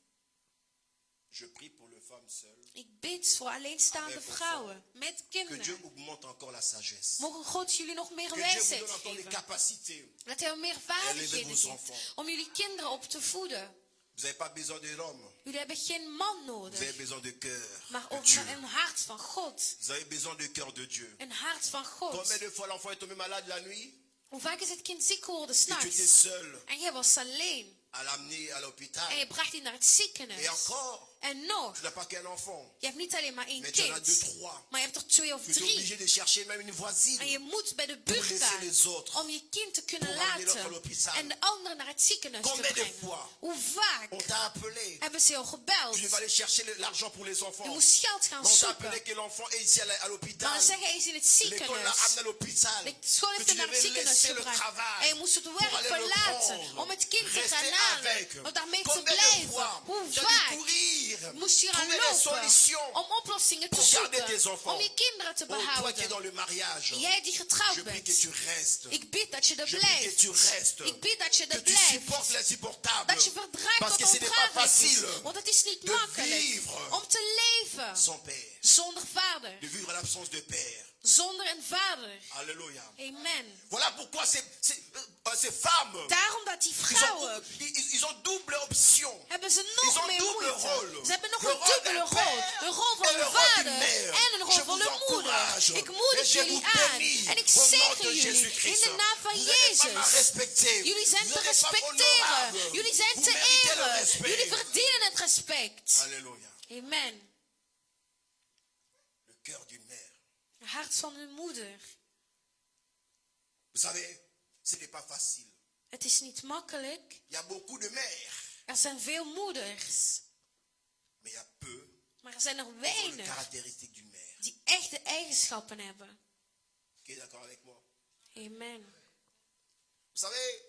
Je prie pour les femmes seules. Ik bid voor alleenstaande vrouwen met Que Dieu kinderen. augmente encore la sagesse. Mogen God jullie nog meer Que Dieu vous wijsheid donne encore les geven. capacités. Dat hij meer vaardigheden vos geeft enfants. om jullie kinderen op te voeden. Vous n'avez pas besoin de l'homme. Jullie hebben geen man Vous avez nodig, besoin de cœur maar de ook Dieu. een hart van God. Vous avez besoin du cœur de Dieu. Een hart van God. Combien de fois l'enfant est tombé malade la nuit Hoe vaak is het kind ziek geworden et tu étais s'nachts? seul En jij was alleen. à l'amener à l'hôpital. En je bracht die naar het Et ziekenhuis. encore, En nog, tu n'as pas qu'un enfant. je hebt niet alleen maar één Mais tu en as deux, kind. trois. Maar je hebt er 2 of Tu es 3. obligé de chercher même une En voisine. je moet bij de Pour buurt laisser les gaan autres. om je kind te kunnen Pour ramener l'autre à laten. l'hôpital. En de anderen naar het ziekenhuis te Combien de brengen. fois Hoe vaak on t'a appelé. hebben ze jou gebeld? Tu devais aller chercher l'argent pour les enfants. Je moest geld gaan Mais on t'a zoeken. appelé que l'enfant est ici à l'hôpital. Maar dan zeg hij is in het L'école l'a ziekenhuis. amené à l'hôpital. De school Que heeft tu hem naar het devais ziekenhuis laisser le gebracht. travail. En je moest het pour werk aller le verlaten prendre. om het kind te Rester gaan halen. avec. Om daarmee te Combien de blijven. fois Hoe tu as dû vaak courir, moest je gaan trouver des lopen solutions om oplossingen te pour garder tes zoeken. enfants. Om je kinderen te Oh, toi qui es behouden. dans le mariage, Jij die getrouwd je prie que bent. tu restes. Ik bid dat je er Je prie que blijft. tu restes. Ik bid dat je Que er tu supportes blijft. l'insupportable. Dat je verdraagt Parce que wat ce n'est pas ondraaglijk is. facile Want het is niet de makkelijk vivre om te leven sans père. zonder vader. De vivre à l'absence de père. Zonder een vader. Alléluia. Amen. Voilà pourquoi ces femmes, Daarom dat die vrouwen ils ont double option. hebben ze Ils nog ont meer double moeite. rôle. Ze hebben nog Le een rôle dubbele d'un rol. père Een rol van et le een rôle vader d'une mère. en een rol Je van vous een moeder. encourage. Ik moedig Et je jullie vous aan. bénis En ik au nom zegen de jullie in Jésus-Christ. de naam van Vous êtes des femmes à Jezus. respecter. Jullie zijn Vous te êtes des femmes respecteren. honorables. Jullie zijn Vous te méritez le eren. respect. Jullie verdienen het respect. Alléluia. Amen. Le cœur d'une mère. Het hart van een moeder. Vous savez, ce n'est pas facile. Het is niet makkelijk. Il y a beaucoup de mères, Er zijn veel moeders. mais il y a peu Maar er zijn er de weinig caractéristiques d'une mère. die echte eigenschappen hebben. Qui est d'accord avec moi? Amen. Vous savez,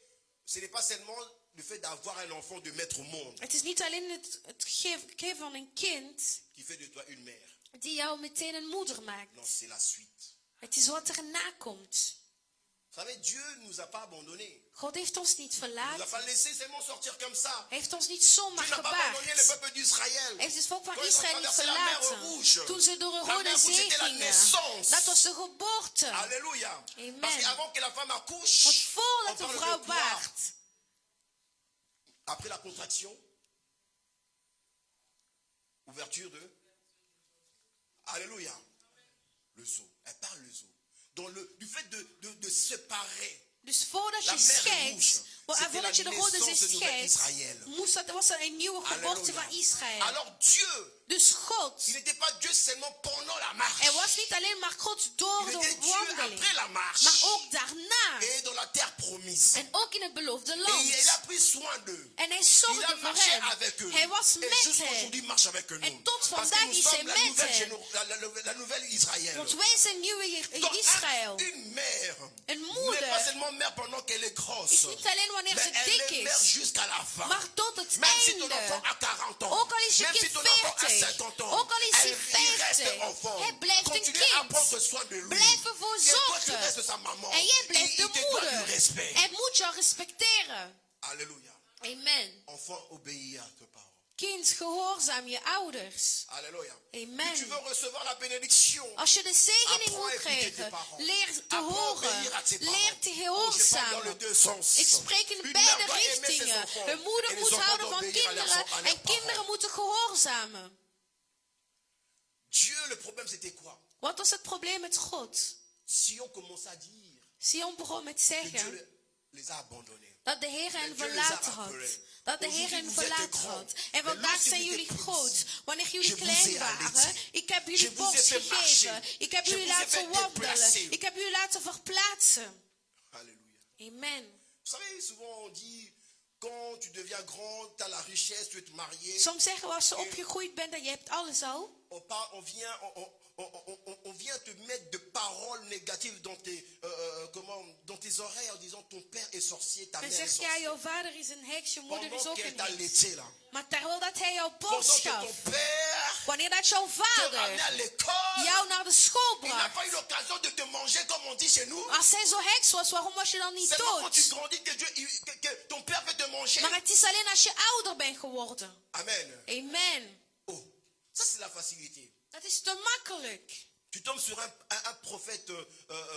ce n'est pas seulement le fait d'avoir un enfant, de mettre au monde, Het is niet alleen het geven van een kind qui fait de toi une mère. die jou meteen een moeder maakt. Non, c'est la suite. Het is wat erna komt. Vous savez, Dieu ne nous a pas abandonnés. God heeft ons niet Il ne nous a verlaten. pas laissé seulement sortir comme ça. Hij heeft ons niet zomaar Dieu n'a pas abandonné le gebaard. peuple d'Israël. Hij heeft het volk van Quand ils ont Israël niet traversé la mer verlaten. Rouge. Toen ze door de La Rode mer Rouge, Zee c'était la gingen. naissance. Dat was de geboorte. Alléluia. Amen. Parce qu'avant que la femme accouche, Want on voordat de parle vrouw de poids. baart, Après la contraction, ouverture de... Alléluia. Le zoo. Elle parle le zoo. Donc du fait de séparer dus voordat la je mer scheidt, rouge, Avant C'était la dat je de rode zee naissance de nouvel scheidt, Israël. was er een nieuwe geboorte Alléluia. van Israël. Alors Dieu, Dus God, il n'était pas Dieu seulement pendant la marche. was niet alleen maar God door Il de était Dieu wandeling, après la marche. maar ook daarna. Et dans la terre promise. En ook in het beloofde Et land. il a pris soin d'eux. En hij Il zorgde a voor marché hen. avec eux. Hij was Et met jusqu'aujourd'hui, hen. marche avec nous. En tot Parce que vandaag nous is hij sommes la met nouvelle, hen. la nouvelle Israël. Want wij zijn nieuwe Donc, Israël. une mère Een n'est pas moeder seulement mère pendant qu'elle est is grosse, niet alleen wanneer mais ze elle dik est mère is, jusqu'à la fin. maar tot het Même si ton enfant einde. a 40 ans, Ook al is je même si kind ton enfant a 40, 50 ans, ook al is hij il reste 50, enfant. hij blijft een Continue à kind. prendre soin de lui. Blijf ervoor Et toi, tu zorgen. restes sa maman. En jij blijft Il de te doit du moeder. respect. Hij moet jou respecteren. Alléluia. Amen. Enfant, obéis à tes parents. Kind, gehoorzaam je ouders. Alléluia. Amen. Si tu veux recevoir la bénédiction, Als je de zegening apprends à moet écouter tes krijgen, parents. leer te Apprends à obéir à horen. tes parents. Leer te Oh, je parle dans les gehoorzamen. deux sens. Ik spreek in Une beide mère doit aimer ses richtingen. enfants. Een moeder Et les moet enfants houden doivent van obéir à leurs kinderen en kinderen parents. moeten gehoorzamen. Dieu, le problème c'était quoi? Wat was het probleem met God? Si on commence à dire Sion begon met que Dieu zeggen les a abandonnés. dat de Heer hen Dieu les a verlaten had. appelés. Dat de Heer Aujourd'hui, hen vous êtes verlaten grands. had. En Mais vandaag lorsque zijn vous jullie étiez groot. petits, Wanneer je jullie vous ai klein waren, allaité. ik heb Je jullie vous ai borst fait gegeven. marcher. Ik heb Je jullie vous ai laten fait wandelen. déplacer. Ik heb jullie laten verplaatsen. Alléluia. Amen. Vous savez, souvent on dit, quand tu deviens grand, tu as la richesse, tu veux te marier. Soms zeggen we als je opgegroeid bent en je hebt alles al. On vient te mettre de paroles négatives dans tes oreilles en disant ton père est sorcier, ta En mère est zeg ja, sorcière. jouw vader is een heks, je moeder is Pendant ook qu'elle een t'a heks. laissé là. Maar terwijl dat hij jou borst Pendant que gaf, ton père wanneer dat jouw te ramenait à vader l'école, jou naar de school il n'a bracht. pas eu l'occasion de te manger comme on dit chez nous. Als hij zo heks was, waarom was je dan niet C'est pas quand tu dood? grandis que ton père veut te manger. Maar het is alleen als je ouder bent geworden. Amen. Amen. Oh, ça c'est la facilité. Dat is te makkelijk. Tu tombes sur un prophète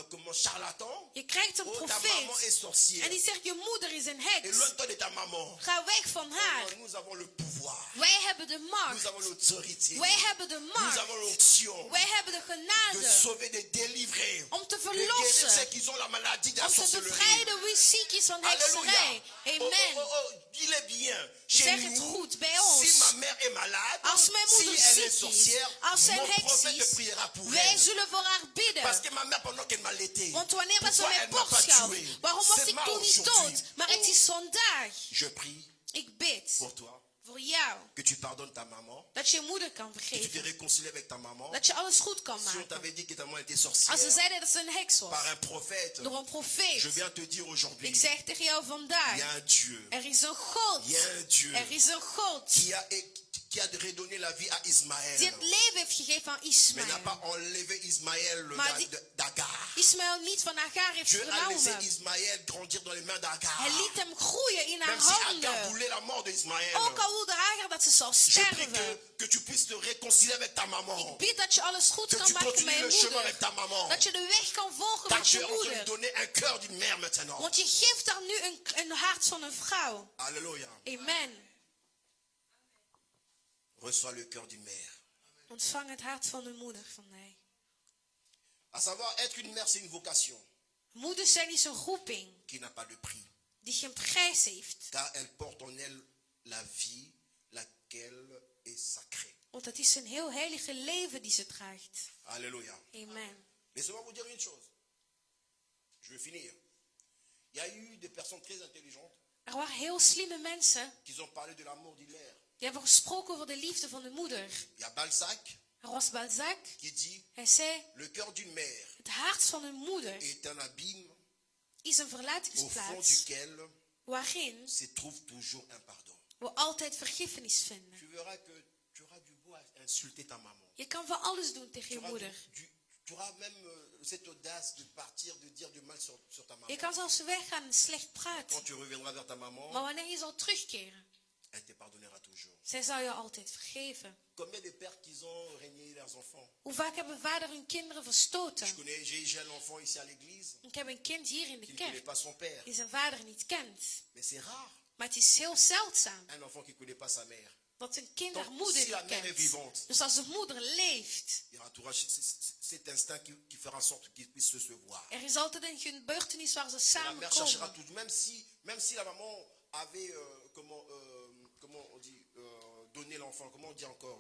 comme charlatan. Je krijgt een Oh, ta maman profeet est sorcière. en die zegt je moeder is een heks. Éloigne-toi de ta maman. Ga weg van haar. Oh, nous avons le pouvoir. Wij hebben de Nous macht. avons l'autorité. Wij hebben de Nous macht. avons l'onction Wij hebben de de genade sauver, de délivrer. om te De guérir ceux verlossen. qui ont la maladie de la Om te sorcellerie. bevrijden wie ziek is van Alléluia. hekserij. Amen. Dis-le bien. Chez Zeg het nous, goed bij ons. si ma mère est malade, Als mijn si moeder elle est ziek is, sorcière, als zij mon een heks prophète is, priera pour wij elle. zullen voor haar bidden. Parce que ma mère, pendant qu'elle m'a allaité, Want wanneer dat ze pourquoi mij elle m'a pas borst gaf, tué? waarom was C'est ik mal toen niet aujourd'hui. dood? Maar het is vandaag. Je prie Ik bid pour toi voor jou. que tu pardonnes ta maman, Dat je je moeder kan que tu te vergeven. réconcilies avec ta maman. Dat je alles goed kan Si on maken. t'avait dit que ta maman était Als ze sorcière zeiden dat ze een heks was. par un prophète, Door een profeet. je viens te dire aujourd'hui, Ik zeg tegen jou il y a vandaag. un Dieu Er is een God. Il y a un Dieu Er is een God. qui a redonné la vie à Ismaël, Die het leven heeft gegeven aan mais n'a Ismaël. pas enlevé Ismaël Maar d'Agar. Ismaël niet van Hagar heeft Dieu a laissé genomen. Ismaël grandir dans les mains d'Agar. Hij liet hem groeien in haar Même si Agar handen. voulait la mort d'Ismaël, Ook al wilde Hagar dat ze zou je prie sterven. que tu puisses te réconcilier avec ta maman. Ik bid dat je alles goed Que kan tu maken met continues je le chemin avec moeder. ta maman. Dat je de weg kan volgen Car met tu je es en train de moeder. donner un cœur d'une mère maintenant. Want je geeft haar nu een hart van een vrouw. Alléluia. Amen. Reçois le cœur d'une mère. Ontvang het hart van een moeder van mij. À savoir, être une mère, c'est une vocation Moeder zijn is een roeping qui n'a pas de prix. die geen prijs heeft. Car elle porte en elle la vie, laquelle est sacrée. Want het is een heel heilige leven die ze draagt. Alléluia. Amen. Laissez-moi vous dire une chose. Je vais finir. Il y a eu des personnes très intelligentes Er waren heel slimme mensen qui ont parlé de l'amour d'une mère. die hebben gesproken over de liefde van de moeder. Il y a Balzac Er was Balzac. qui dit Hij zei, le cœur d'une mère het hart van een moeder est un abîme is een au fond verlatingsplaats duquel waarin se trouve toujours un pardon. we altijd vergiffenis vinden. Tu verras que tu auras du beau à insulter ta maman. Je kan van alles doen tegen je Tu moeder. auras même cette audace de partir, de dire du mal sur ta maman. Je kan zelfs weggaan en slecht praten. Quand tu reviendras vers ta maman, Maar wanneer je zal terugkeren, elle te pardonnera toujours. zij zal je altijd vergeven. Combien de pères qui ont régné leurs enfants? Hoe vaak hebben vader hun kinderen verstoten? J'ai un enfant ici à l'église Ik heb een kind hier in de qui ne connaît kerk pas son père. die zijn vader niet kent. Mais c'est rare, Maar het is heel zeldzaam un enfant qui ne connaît pas sa mère. Dat een kind Donc, haar moeder si la niet mère est kent. vivante, Dus als de moeder leeft, il y aura toujours cet instinct qui fera en sorte qu'ils puissent se voir. er is altijd een gebeurtenis waar ze Et la mère cherchera samenkomen. toujours, même si la maman avait, comment on dit, donné l'enfant, comment on dit encore,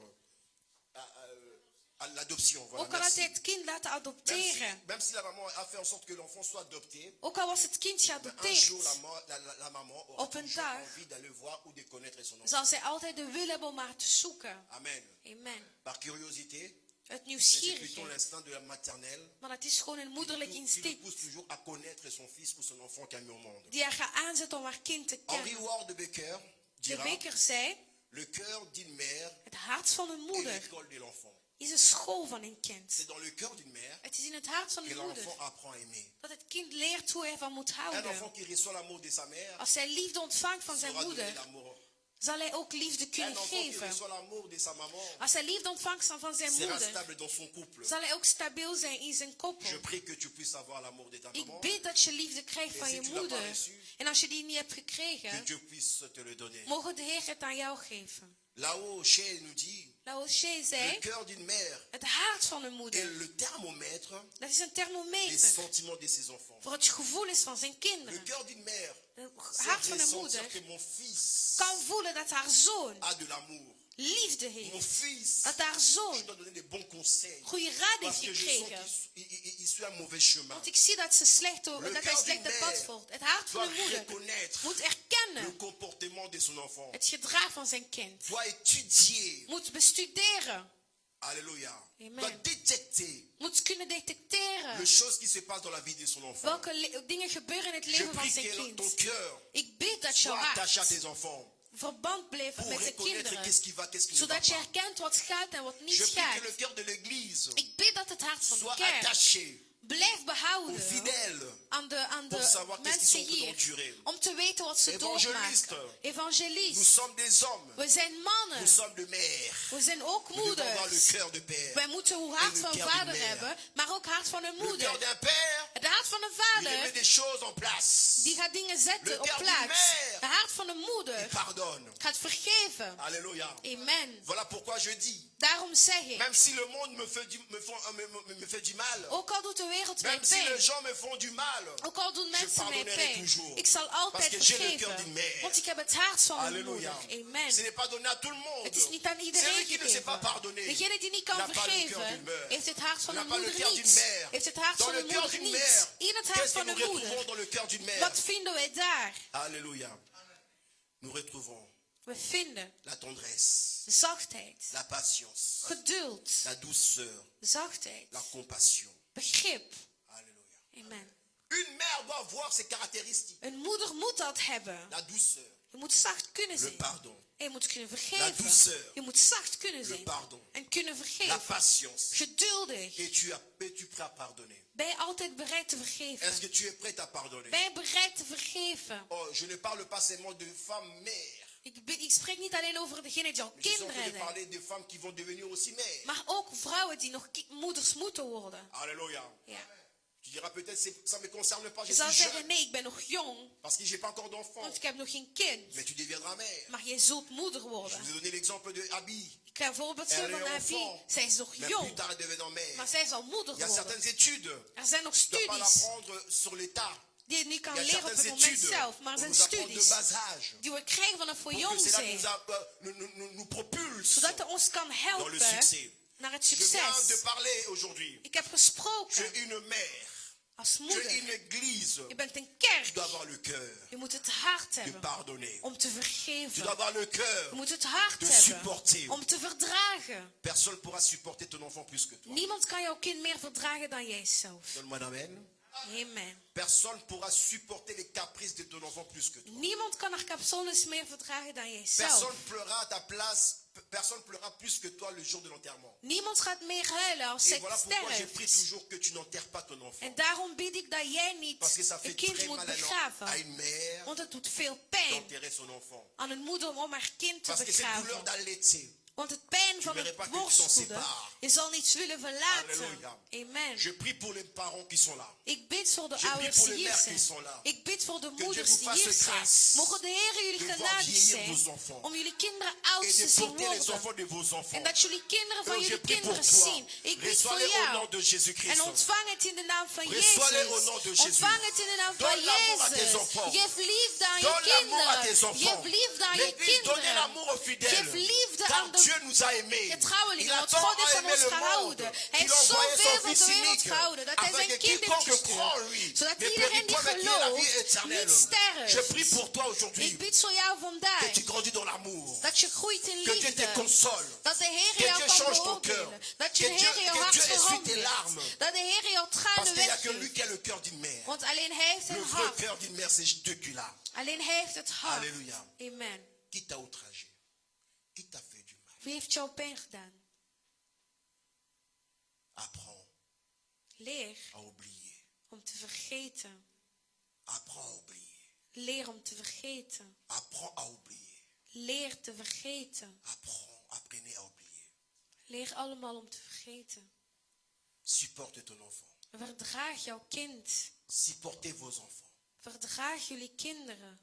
à l'adoption. Voilà, Ook al had merci. hij het kind laten adopteren. Même si la maman a fait en sorte que l'enfant soit adopté, Ook al was het kind un jour geadopteerd. la maman aura Op een toujours dag envie d'aller voir ou de connaître son enfant. Zal zij altijd de wil hebben om haar te zoeken. Amen. Amen. Par curiosité, Het mais c'est plutôt nieuwsgierige. l'instinct de la maternelle Maar het is gewoon een moederlijk qui le instinct. pousse toujours à connaître son fils ou son enfant qu'elle a mis au monde. Die haar gaat aanzetten om haar kind te Henri kennen. Ward de Becker De dira: Bekker zei, le cœur d'une mère het hart van een est moeder l'école de l'enfant. is een school van een kind. C'est dans le cœur d'une mère Het is in het hart van que een moeder l'enfant apprend à aimer. dat het kind leert hoe hij van moet Un houden. enfant qui reçoit l'amour de sa mère Als hij liefde ontvangt van zijn saura donner moeder, l'amour. zal hij ook liefde Un kunnen enfant qui geven. reçoit l'amour de sa maman Als hij liefde ontvangt van zijn sera moeder, stable dans son couple. zal hij ook stabiel zijn in zijn Je koppel. prie que tu puisses avoir l'amour de ta maman, Ik bid dat je liefde krijgt van si je tu l'as moeder. pas reçu, En als je die niet hebt que gekregen, Dieu puisse te le donner. mogen de Heer het aan jou geven. Là-haut, Chez nous dit, Laoshe le zei, cœur d'une mère het hart van een est moeder, le thermomètre dat is een des thermometer sentiments de ses enfants. voor het gevoelens van zijn Le kinderen. cœur d'une mère Het sait hart van een ressentir moeder que mon fils kan voelen dat haar zoon a de l'amour. liefde Mon heeft. fils, Dat haar je zoon dois donner des bons conseils. goede raad heeft Parce que je sens gekregen. qu'il suit un mauvais chemin. Want ik zie dat ze slecht Le dat hij cœur slecht d'une het pad mère volgt. Het hart van doit een moeder reconnaître moet le erkennen comportement de son enfant. het gedrag van zijn kind. Doit étudier. Moet bestuderen. Alléluia. Amen. Doit détecter Moet kunnen detecteren les choses qui se passent dans la vie de son enfant. welke dingen gebeuren in het Je leven van prie zijn que ton kind. cœur Ik bid dat jouw soit attaché à hart tes enfants verband blijft pour met zijn reconnaître kinderen. qu'est-ce qui va, qu'est-ce qui ne va Zodat je pas. herkent wat gaat en wat Je niet prie que gaat. le cœur de l'Église Ik bid dat het hart van de soit kerk attaché blijft aux behouden fidèles aan pour de savoir qu'est-ce qu'ils mensen sont hier. endurés. Om te weten wat ze Evangelisten. doormaken. Nous Evangelist. sommes des hommes, We zijn mannen. nous sommes de mères. We zijn ook Nous devons avoir le moeders. cœur de père. Wij moeten een hart En van le cœur vader d'une mère. hebben, maar ook hart van een Le cœur moeder. d'un père, Het hart van een il met vader, des choses en place. die gaat dingen Le zetten op cœur d'une plaats. mère. Het hart van een Il moeder pardonne. gaat vergeven. Alléluia. Amen. Voilà pourquoi je dis, Daarom zeg ik, même si le monde me fait du mal, ook al doet de wereld mij même si les pijn, gens me font du mal, ook al doen je mensen mij pardonnerai pijn, toujours. ik zal altijd Parce que j'ai le cœur d'une vergeven. mère. Want ik heb het hart van een moeder. Alléluia. Amen. Ce n'est pas donné à tout le monde. Het is niet aan Celui iedereen qui ne sait pas gegeven. pardonner Degene die niet kan n'a pas le cœur d'une vergeven, mère. heeft het hart van N'a een pas le moeder cœur d'une niet. mère. Heeft het hart Dans van le een cœur moeder d'une niet. mère, In het hart qu'est-ce que van nous een retrouvons moeder. dans le cœur d'une mère? Wat vinden wij daar? Alléluia. Nous retrouvons We vinden la tendresse, zachtheid, la patience, geduld, la douceur, zachtheid, la compassion. begrip. Alléluia. Amen. Une mère doit avoir ces caractéristiques. Een moeder moet dat hebben. La douceur, Je moet zacht kunnen le zijn. pardon, En je moet kunnen La vergeven. douceur. Je moet zacht kunnen le zijn. pardon, En kunnen la vergeven. patience. Geduldig. Es-tu prêt à pardonner? Ben je altijd bereid te Est-ce vergeven? que tu es prête à pardonner? Ben je bereid te vergeven? Oh, je ne parle pas seulement de femmes mères. Ik spreek niet alleen over degenen die al Mais je suis en kinderen train de hebben. parler de femmes qui vont devenir aussi mères. Maar ook vrouwen die nog moeders moeten worden. Alléluia. Ja. Tu diras peut-être, ça ne me concerne pas, je Je zal suis zeggen, jeune. nee, ik ben nog jong. Parce que je n'ai pas encore d'enfant. Want ik heb nog geen kind. Mais tu deviendras mère. Maar jij zult moeder Je worden. vous ai donné l'exemple de Abby. Ik ga een voorbeeld Elle geven est van Abby. enfant. Zij is nog Mais plus jong. tard, elle deviendra mère. Maar zij zal moeder Il y a worden. certaines études. Er zijn nog Tu ne dois pas studies l'apprendre sur l'état. die je niet kan Il y a leren op het certaines moment études zelf. Maar er qu'on zijn nous apprend de studies bas âge. die we krijgen vanaf voor Pour jong que cela zijn. nous propulse Zodat het ons kan dans le helpen succès. naar het Je viens de succes. parler aujourd'hui. Ik heb Tu gesproken es une mère. als Tu es moeder. une église. Je bent een Tu kerk. dois avoir le cœur Je moet het hart de hebben pardonner. om te Tu dois vergeven. avoir le Je cœur. moet het hart de hebben supporter. om te verdragen. Personne ne pourra supporter ton enfant plus que toi. Niemand kan jouw kind meer verdragen dan jijzelf. Donne-moi un amen. Amen. Personne ne pourra supporter les caprices de ton enfant plus que toi. Niemand kan haar capsules meer verdragen dan jijzelf. Personne pleurera à ta place. Personne pleurera plus que toi le jour de l'enterrement. Niemand gaat meer huilen als Et zij voilà pourquoi je prie sterft. toujours que tu n'enterres pas ton enfant. En daarom bid ik dat jij niet Parce que ça een fait kind très moet mal à begraven. une mère Want het doet veel pijn d'enterrer son enfant. aan een moeder om haar kind te Parce que cette douleur begraven. d'allaiter, Want het pijn van verrais het pas que tu t'en borstvoeden, sépares. je zal niets willen verlaten. Alléluia. Amen. Je prie pour les parents qui sont là. Ik bid voor de Je prie ouders pour die les hier mères qui zijn. sont là. Ik bid voor de Dieu moeders vous die fasse hier zijn. grâce Mogen de Heer jullie de voir genadig vieillir zijn vos enfants. om jullie kinderen oud Et te de zien porter les worden. enfants de vos enfants. En dat jullie kinderen van Oh, je jullie prie pour kinderen toi. zien. Ik bid Reçois-les voor au nom jou. de Jésus-Christ. En ontvang het in de naam van Reçois-les au nom de Jezus. Jésus. Ontvang het in de naam van Donne l'amour à tes Jezus. enfants. Geef liefde aan je Donne l'amour à tes kinderen. enfants. Geef liefde aan je L'Église, donnez kinderen. l'amour aux fidèles. Geef liefde Car aan de Dieu nous a aimés. getrouwelingen. Il a Want tant God heeft van aimé ons le monde gehouden. Hij qu'il heeft envoyait zoveel son van Fils de wereld unique gehouden. Dat hij afin zijn que kind heeft quiconque croit en gestuurd. lui Zodat ne iedereen périsse die pas, mais qu'il ait la vie gelooft éternelle. niet sterft. Je prie pour toi aujourd'hui Ik bid voor jou vandaag. que tu grandis dans l'amour. Dat je groeit in Que Dieu te liefde. console. Dat de Heer Que jou Dieu kan change ton beoordelen. cœur. Dat je Que de Dieu, Heer jouw que hart Dieu essuie tes verandert. larmes. Dat de Heer jouw Parce tranen qu'il n'y a que lui weggeeft. qui a le cœur d'une mère. Want alleen Hij heeft Le een vrai hart. cœur d'une mère, c'est Dieu qui l'a. Alleen Hij heeft het hart. Alléluia. Amen. Qui t'a outragé? Qui t'a fait du mal? Wie heeft jou pijn gedaan? Apprends Leer à oublier. om te vergeten. Apprends à oublier. Leer om te vergeten. Apprends à oublier. Leer te vergeten. Apprenez à oublier. Leer allemaal om te vergeten. Supportez ton enfant. Verdraag jouw kind. Supportez vos enfants. Verdraag jullie kinderen.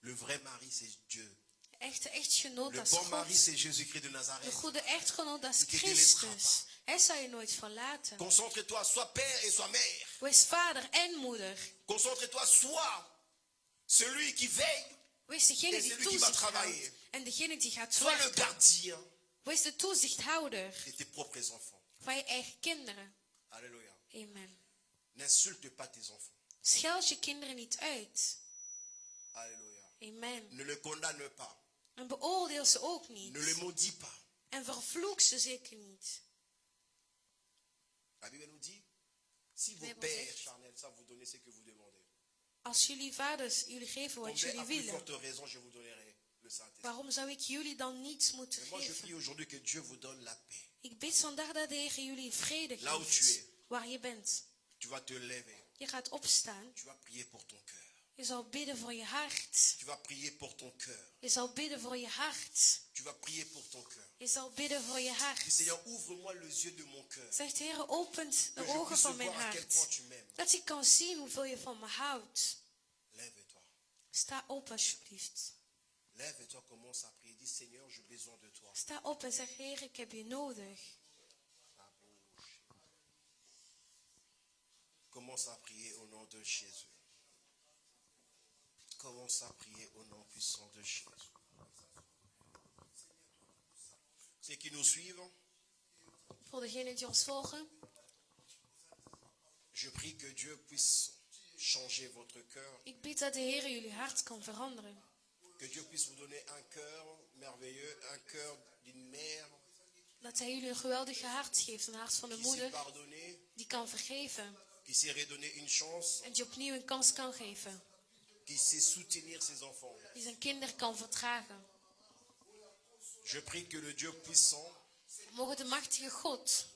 Le vrai mari, c'est Dieu. De echte echtgenoot, Le dat is bon mari, God. c'est Jésus-Christ de De Nazareth. goede echtgenoot, dat is Die te laissera Christus. Hij zal je nooit verlaten. Concentre-toi, sois père et sois mère. Wees vader en moeder. Concentre-toi, sois celui qui veille. Wees degene Et die celui qui va toezicht travailler. houdt. En degene die gaat Sois le werken. gardien Wees de toezichthouder de tes propres enfants. van je eigen kinderen. Alléluia. Amen. N'insulte pas tes enfants. Scheld je kinderen niet uit. Alléluia. Amen. Ne le condamne pas. En beoordeel ze ook niet. Ne le maudis pas. En vervloek ze zeker niet. La Bible nous dit, si vos Bijbel pères zegt, charnels savent vous donner ce que vous demandez, als jullie vaders jullie geven wat combien jullie à plus willen, forte raison je vous donnerai le Saint-Esprit. waarom zou ik jullie dan niets moeten Mais moi je geven? prie aujourd'hui que Dieu vous donne la paix. Ik bid vandaag dat de Heer jullie vrede Là où tu geeft. es. Waar je bent. Tu vas te lever. Je gaat opstaan. Tu vas prier pour ton cœur. Je zal bidden voor je hart. Tu vas prier pour ton cœur. Je zal bidden voor je hart. Tu vas prier pour ton cœur. Je zal bidden voor je Dis hart. Seigneur, ouvre-moi les yeux de mon cœur. Zegt Heer, opent de Que je ogen puisse van mijn voir à quel hart. point tu m'aimes. Dat ik kan zien hoeveel je van me houdt. Lève-toi. Sta op alsjeblieft. Lève-toi, commence à prier. Dis Seigneur, j'ai besoin de toi. Sta op en zeg Heer, ik heb je nodig. Commence à prier au nom de Jésus. Commence à prier au nom puissant de Jésus. Ceux qui nous suivent, Voor degenen die ons volgen. je prie que Dieu puisse changer votre cœur. Ik bid dat de Heer jullie hart kan veranderen. Que Dieu puisse vous donner un cœur merveilleux, un cœur d'une mère Dat Hij jullie een geweldige hart geeft. Een hart van een qui sait moeder pardonner, die kan vergeven. qui sait redonner une chance, En die opnieuw een kans kan geven. qui sait soutenir ses enfants. Die zijn kinderen kan vertragen. Je prie que le Dieu puissant Mogen de machtige God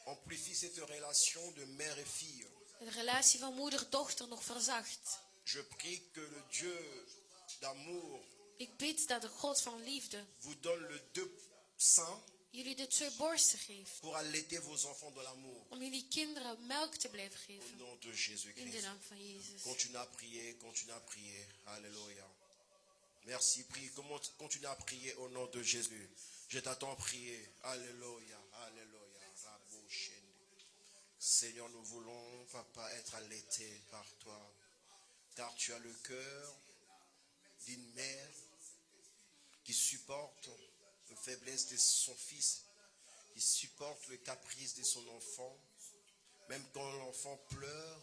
amplifie cette relation de mère et fille. de relatie van moeder-dochter nog verzacht. Je prie que le Dieu d'amour Ik bid dat de God van liefde vous donne le deux seins jullie de twee borsten geeft. pour allaiter vos enfants dans l'amour. Om jullie kinderen melk te blijven Au geven. nom de In de Jésus-Christ. naam van Jezus. Continue à prier, continue à prier. Alléluia. Merci, prie. Continue à prier au nom de Jésus. Je t'attends prier. Alléluia, alléluia. Rabo shende. Seigneur, nous voulons, Papa, être allaités par toi. Car tu as le cœur d'une mère qui supporte la faiblesse de son fils, qui supporte le caprice de son enfant. Même quand l'enfant pleure,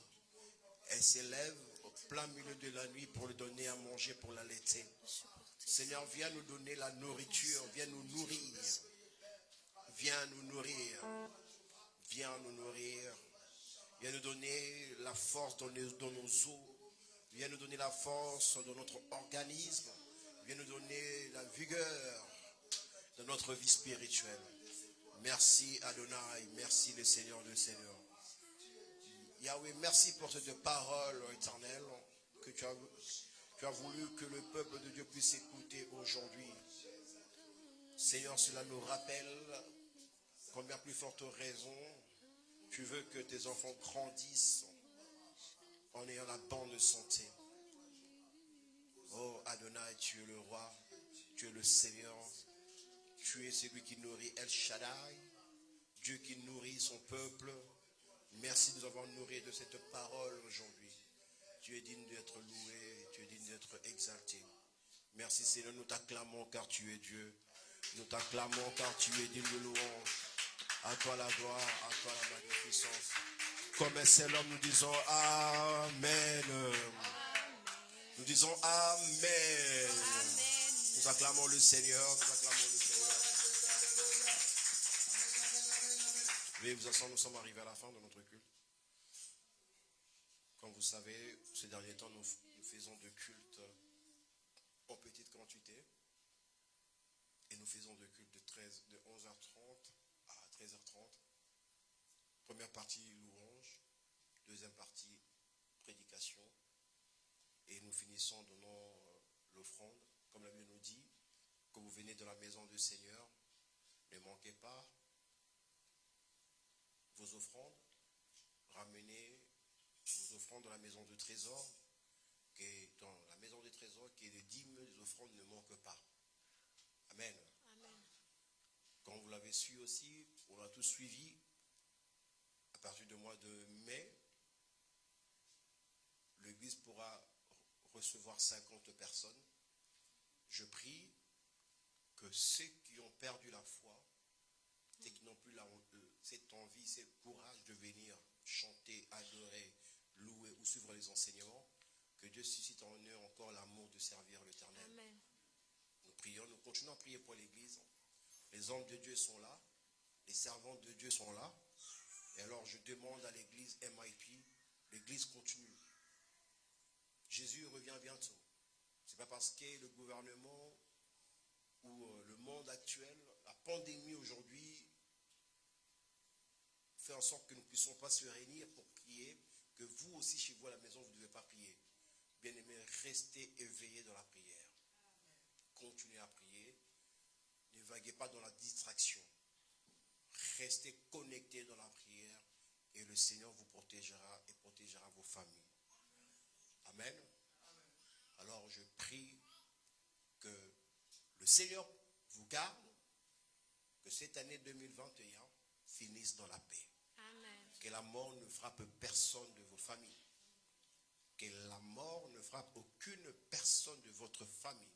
elle s'élève au plein milieu de la nuit pour lui donner à manger, pour l'allaiter. Seigneur, viens nous donner la nourriture, viens nous nourrir. Viens nous nourrir. Viens nous nourrir. Viens nous donner la force dans nos os. Viens nous donner la force dans notre organisme. Viens nous donner la vigueur dans notre vie spirituelle. Merci Adonai, merci le Seigneur des Seigneurs. Yahweh, merci pour cette parole éternelle que tu as voulu que le peuple de Dieu puisse écouter aujourd'hui. Seigneur, cela nous rappelle combien plus forte raison tu veux que tes enfants grandissent en ayant la bonne santé. Oh Adonai, tu es le roi, tu es le Seigneur, tu es celui qui nourrit El Shaddai, Dieu qui nourrit son peuple. Merci de nous avoir nourris de cette parole aujourd'hui. Tu es digne d'être loué, tu es digne d'être exalté. Merci Seigneur, nous t'acclamons car tu es Dieu. Nous t'acclamons car tu es digne de louange. À toi la gloire, à toi la magnificence. Comme un seul homme, nous disons Amen. Nous disons Amen. Nous acclamons le Seigneur, nous acclamons le Seigneur. Veuillez vous asseoir, nous sommes arrivés à la fin de notre culte. Comme vous savez, ces derniers temps, nous faisons de culte en petite quantité. Et nous faisons de culte de 11h30 à 13h30. Première partie, louange. Deuxième partie, prédication. Et nous finissons en donnant l'offrande. Comme la Bible nous dit, quand vous venez de la maison du Seigneur, ne manquez pas vos offrandes. Ramenez vos offrandes dans la maison du trésor. Que dans la maison du trésor, que les dîmes, les offrandes ne manquent pas. Amen. Amen. Comme vous l'avez su aussi, on a tous suivi. À partir du mois de mai, l'église pourra recevoir 50 personnes. Je prie que ceux qui ont perdu la foi et qui n'ont plus cette envie, ce courage de venir chanter, adorer, louer ou suivre les enseignements, que Dieu suscite en eux encore l'amour de servir l'Éternel. Amen. Nous prions, nous continuons à prier pour l'église. Les hommes de Dieu sont là, les servants de Dieu sont là. Et alors je demande à l'église MIP, l'église continue. Jésus revient bientôt. Ce n'est pas parce que le gouvernement ou le monde actuel, la pandémie aujourd'hui, fait en sorte que nous ne puissions pas se réunir pour prier, que vous aussi chez vous à la maison, vous ne devez pas prier. Bien-aimés, restez éveillés dans la prière. Continuez à prier. Ne vaguez pas dans la distraction. Restez connectés dans la prière et le Seigneur vous protégera et protégera vos familles. Amen. Alors je prie que le Seigneur vous garde, que cette année 2021 finisse dans la paix. Amen. Que la mort ne frappe personne de vos familles. Que la mort ne frappe aucune personne de votre famille.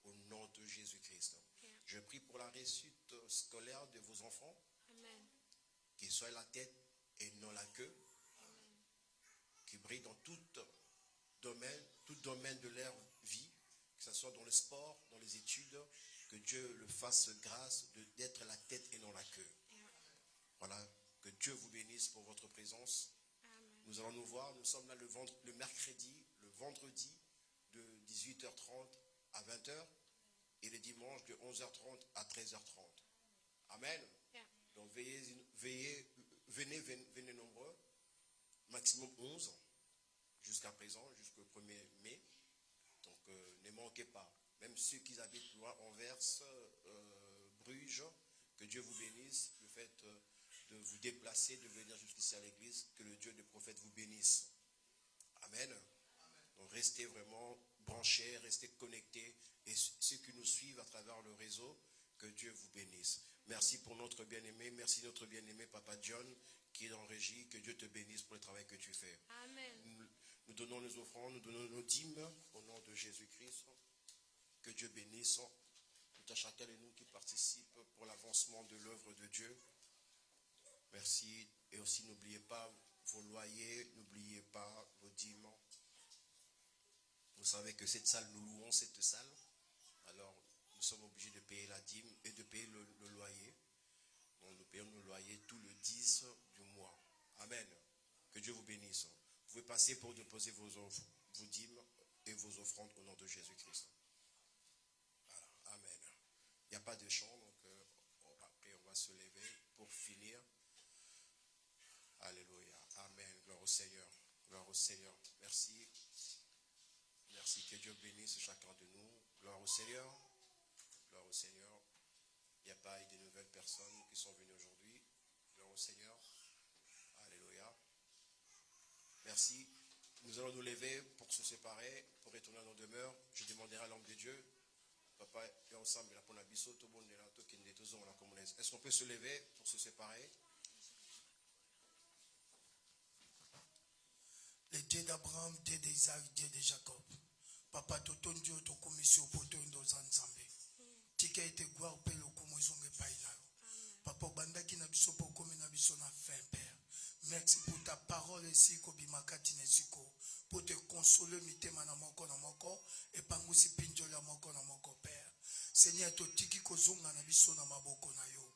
Au nom de Jésus-Christ. Je prie pour la réussite scolaire de vos enfants. Amen. Qu'ils soient la tête et non la queue. Qu'ils brillent dans tout domaine de leur vie. Que ce soit dans le sport, dans les études. Que Dieu le fasse grâce d'être la tête et non la queue. Voilà. Que Dieu vous bénisse pour votre présence. Amen. Nous allons nous voir. Nous sommes là le mercredi, le vendredi de 18h30 à 20h et le dimanche de 11h30 à 13h30. Amen. Yeah. Donc venez nombreux. Maximum 11 jusqu'à présent, jusqu'au 1er mai. Donc ne manquez pas. Même ceux qui habitent loin, Anvers, Bruges, que Dieu vous bénisse. Le fait de vous déplacer, de venir jusqu'ici à l'église, que le Dieu des prophètes vous bénisse. Amen. Donc restez vraiment branchés, restez connectés. Et ceux qui nous suivent à travers le réseau, que Dieu vous bénisse. Merci pour notre bien-aimé. Merci notre bien-aimé Papa John qui est en régie. Que Dieu te bénisse pour le travail que tu fais. Amen. Nous donnons nos offrandes, nous donnons nos dîmes au nom de Jésus-Christ. Que Dieu bénisse tout à chacun de nous qui participe pour l'avancement de l'œuvre de Dieu. Merci. Et aussi n'oubliez pas vos loyers, n'oubliez pas vos dîmes. Vous savez que cette salle, nous louons cette salle. Alors, nous sommes obligés de payer la dîme et de payer le loyer. Donc, nous payons le loyer tout le 10 du mois. Amen. Que Dieu vous bénisse. Vous pouvez passer pour déposer vos dîmes et vos offrandes au nom de Jésus-Christ. Voilà. Amen. Il n'y a pas de chant, donc après, on va se lever pour finir. Alléluia. Amen. Gloire au Seigneur. Gloire au Seigneur. Merci. Merci. Que Dieu bénisse chacun de nous. Gloire au Seigneur. Gloire au Seigneur. Il n'y a pas de nouvelles personnes qui sont venues aujourd'hui. Gloire au Seigneur. Alléluia. Merci. Nous allons nous lever pour se séparer, pour retourner à nos demeures. Je demanderai à l'homme de Dieu. Papa est ensemble. Est-ce qu'on peut se lever pour se séparer? Le Dieu d'Abraham, Dieu d'Isaac, Dieu de Jacob. Papa, ton Dieu, ton commission, pour ton dos ensemble. Tika ete gloire pe le kumozonge paila. Papa, banda ki na biso po komi na biso na fin, Père. Merci pour ta parole ici, Kobimakati Nesiko. Pour te consoler, mitema na moko et pangusi pinjo la moko na moko, Père. Seigneur, to tiki kozonga na biso na maboko na yo.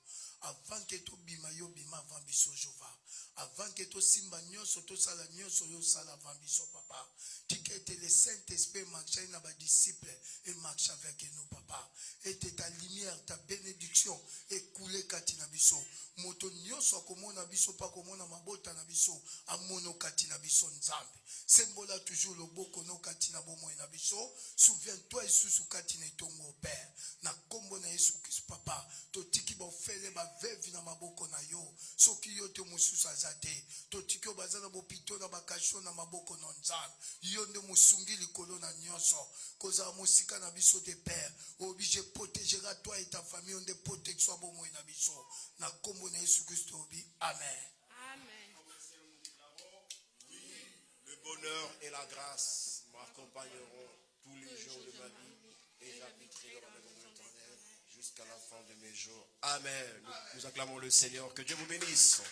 Avant que tu bima yo bima avant biso Jova. Avant que tu simba nyoso to sala nyoso yo sala avant biso papa. Tikete le Saint-Esprit marche na ba disciples et marche avec nous papa. Et ta lumière, ta bénédiction et couler katina biso. Moto nyoso komona biso pa komona mabota na biso amono katina biso nzambe. Sembola toujours le boko no katina bomo na biso. Souviens-toi Yesu katina tongo Père. Na kombo na Yesu Christ papa. To tiki ba fele ba vevi na maboko na yo. Soki yo te mususu azate. To tiki bazana bo pito na bakasho na maboko na nzambe. Yo nde musungi likolo na nyoso. Koza musika na biso de Père. Oblige protégera toi et ta famille on de protection bomo na biso. Na kombo na Yesu Christ obi. Amen. Amen. Le bonheur et la grâce m'accompagneront tous les jours de ma vie et j'habiterai dans la maison de l'Éternel jusqu'à la fin de mes jours. Amen. Nous acclamons le Seigneur. Que Dieu vous bénisse.